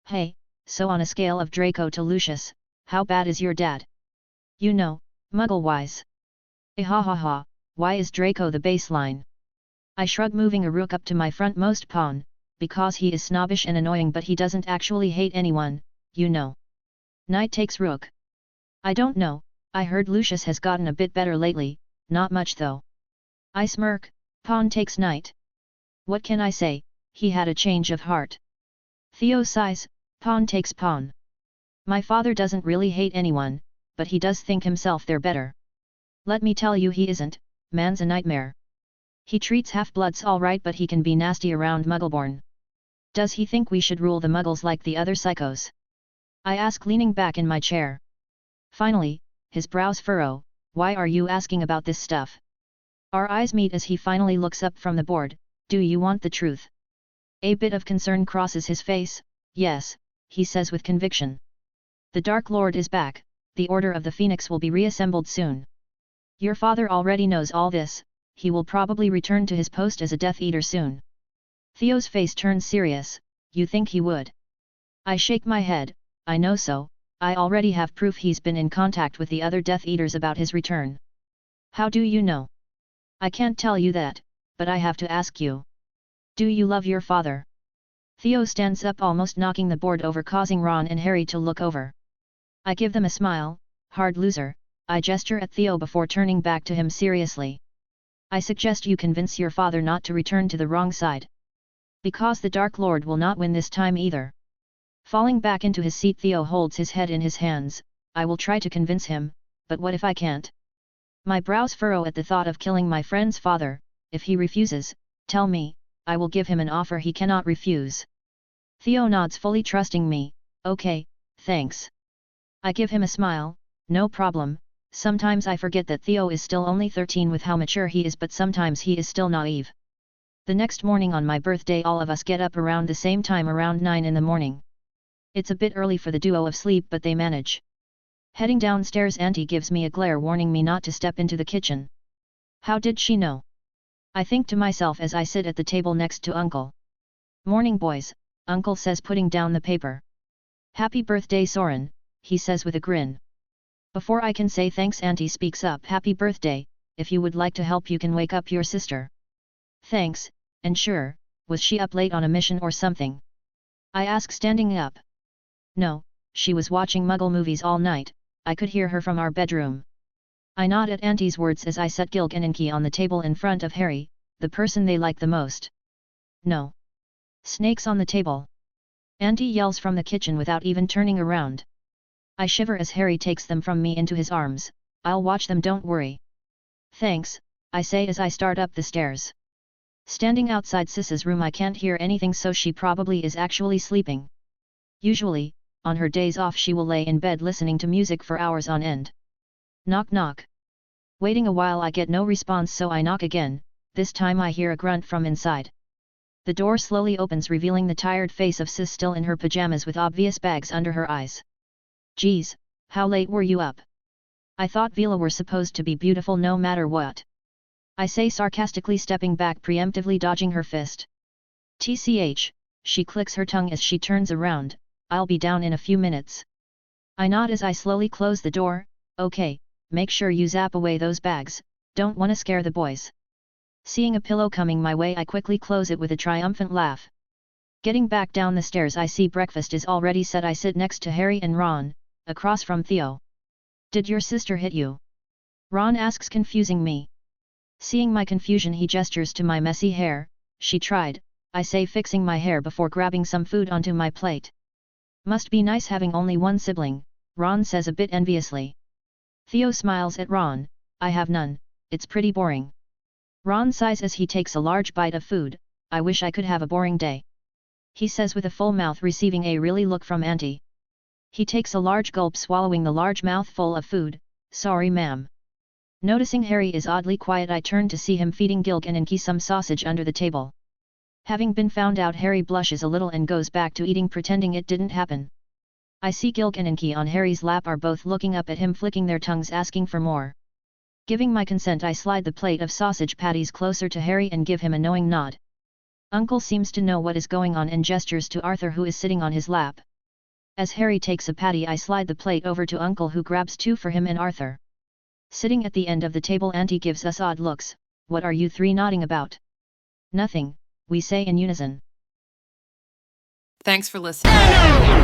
Speaker 2: Hey, so on a scale of Draco to Lucius, how bad is your dad? You know, Muggle-wise. Ha ha ha, why is Draco the baseline? I shrug, moving a rook up to my frontmost pawn, because he is snobbish and annoying, but he doesn't actually hate anyone, you know. Knight takes rook. I don't know, I heard Lucius has gotten a bit better lately, not much though. I smirk, pawn takes knight. What can I say, he had a change of heart. Theo sighs, pawn takes pawn. My father doesn't really hate anyone, but he does think himself they're better. Let me tell you he isn't, man's a nightmare. He treats half-bloods alright but he can be nasty around Muggleborn. Does he think we should rule the Muggles like the other psychos? I ask leaning back in my chair. Finally, his brows furrow, why are you asking about this stuff? Our eyes meet as he finally looks up from the board, do you want the truth? A bit of concern crosses his face, yes, he says with conviction. The Dark Lord is back, the Order of the Phoenix will be reassembled soon. Your father already knows all this, he will probably return to his post as a Death Eater soon. Theo's face turns serious, you think he would? I shake my head, I know so, I already have proof he's been in contact with the other Death Eaters about his return. How do you know? I can't tell you that, but I have to ask you. Do you love your father? Theo stands up almost knocking the board over causing Ron and Harry to look over. I give them a smile, hard loser, I gesture at Theo before turning back to him seriously. I suggest you convince your father not to return to the wrong side. Because the Dark Lord will not win this time either. Falling back into his seat, Theo holds his head in his hands, I will try to convince him, but what if I can't? My brows furrow at the thought of killing my friend's father, if he refuses, tell me, I will give him an offer he cannot refuse. Theo nods fully trusting me, okay, thanks. I give him a smile, no problem, sometimes I forget that Theo is still only 13 with how mature he is, but sometimes he is still naive. The next morning on my birthday all of us get up around the same time, around 9 in the morning. It's a bit early for the duo of sleep but they manage. Heading downstairs, Auntie gives me a glare warning me not to step into the kitchen. How did she know? I think to myself as I sit at the table next to Uncle. Morning boys, Uncle says putting down the paper. Happy birthday Soren, he says with a grin. Before I can say thanks, Auntie speaks up, happy birthday, if you would like to help you can wake up your sister. Thanks, and sure, was she up late on a mission or something? I ask standing up. No, she was watching Muggle movies all night, I could hear her from our bedroom. I nod at Auntie's words as I set Gilg and Inky on the table in front of Harry, the person they like the most. No. Snakes on the table. Auntie yells from the kitchen without even turning around. I shiver as Harry takes them from me into his arms, I'll watch them, don't worry. Thanks, I say as I start up the stairs. Standing outside Sis's room I can't hear anything, so she probably is actually sleeping. Usually, on her days off she will lay in bed listening to music for hours on end. Knock knock. Waiting a while I get no response, so I knock again, this time I hear a grunt from inside. The door slowly opens revealing the tired face of Sis still in her pajamas with obvious bags under her eyes. Geez, how late were you up? I thought Vila were supposed to be beautiful no matter what. I say sarcastically, stepping back preemptively dodging her fist. TCH, she clicks her tongue as she turns around, I'll be down in a few minutes. I nod as I slowly close the door, okay, make sure you zap away those bags, don't wanna scare the boys. Seeing a pillow coming my way I quickly close it with a triumphant laugh. Getting back down the stairs I see breakfast is already set. I sit next to Harry and Ron, across from Theo. Did your sister hit you? Ron asks, confusing me. Seeing my confusion he gestures to my messy hair, she tried, I say, fixing my hair before grabbing some food onto my plate. Must be nice having only one sibling, Ron says a bit enviously. Theo smiles at Ron, I have none, it's pretty boring. Ron sighs as he takes a large bite of food, I wish I could have a boring day. He says with a full mouth, receiving a really look from Auntie. He takes a large gulp, swallowing the large mouthful of food, sorry ma'am. Noticing Harry is oddly quiet I turn to see him feeding Gilg and Inky some sausage under the table. Having been found out, Harry blushes a little and goes back to eating, pretending it didn't happen. I see Gilg and Inky on Harry's lap are both looking up at him, flicking their tongues asking for more. Giving my consent I slide the plate of sausage patties closer to Harry and give him a knowing nod. Uncle seems to know what is going on and gestures to Arthur who is sitting on his lap. As Harry takes a patty I slide the plate over to Uncle who grabs two for him and Arthur. Sitting at the end of the table Auntie gives us odd looks, what are you three nodding about? Nothing, we say in unison.
Speaker 3: Thanks for listening.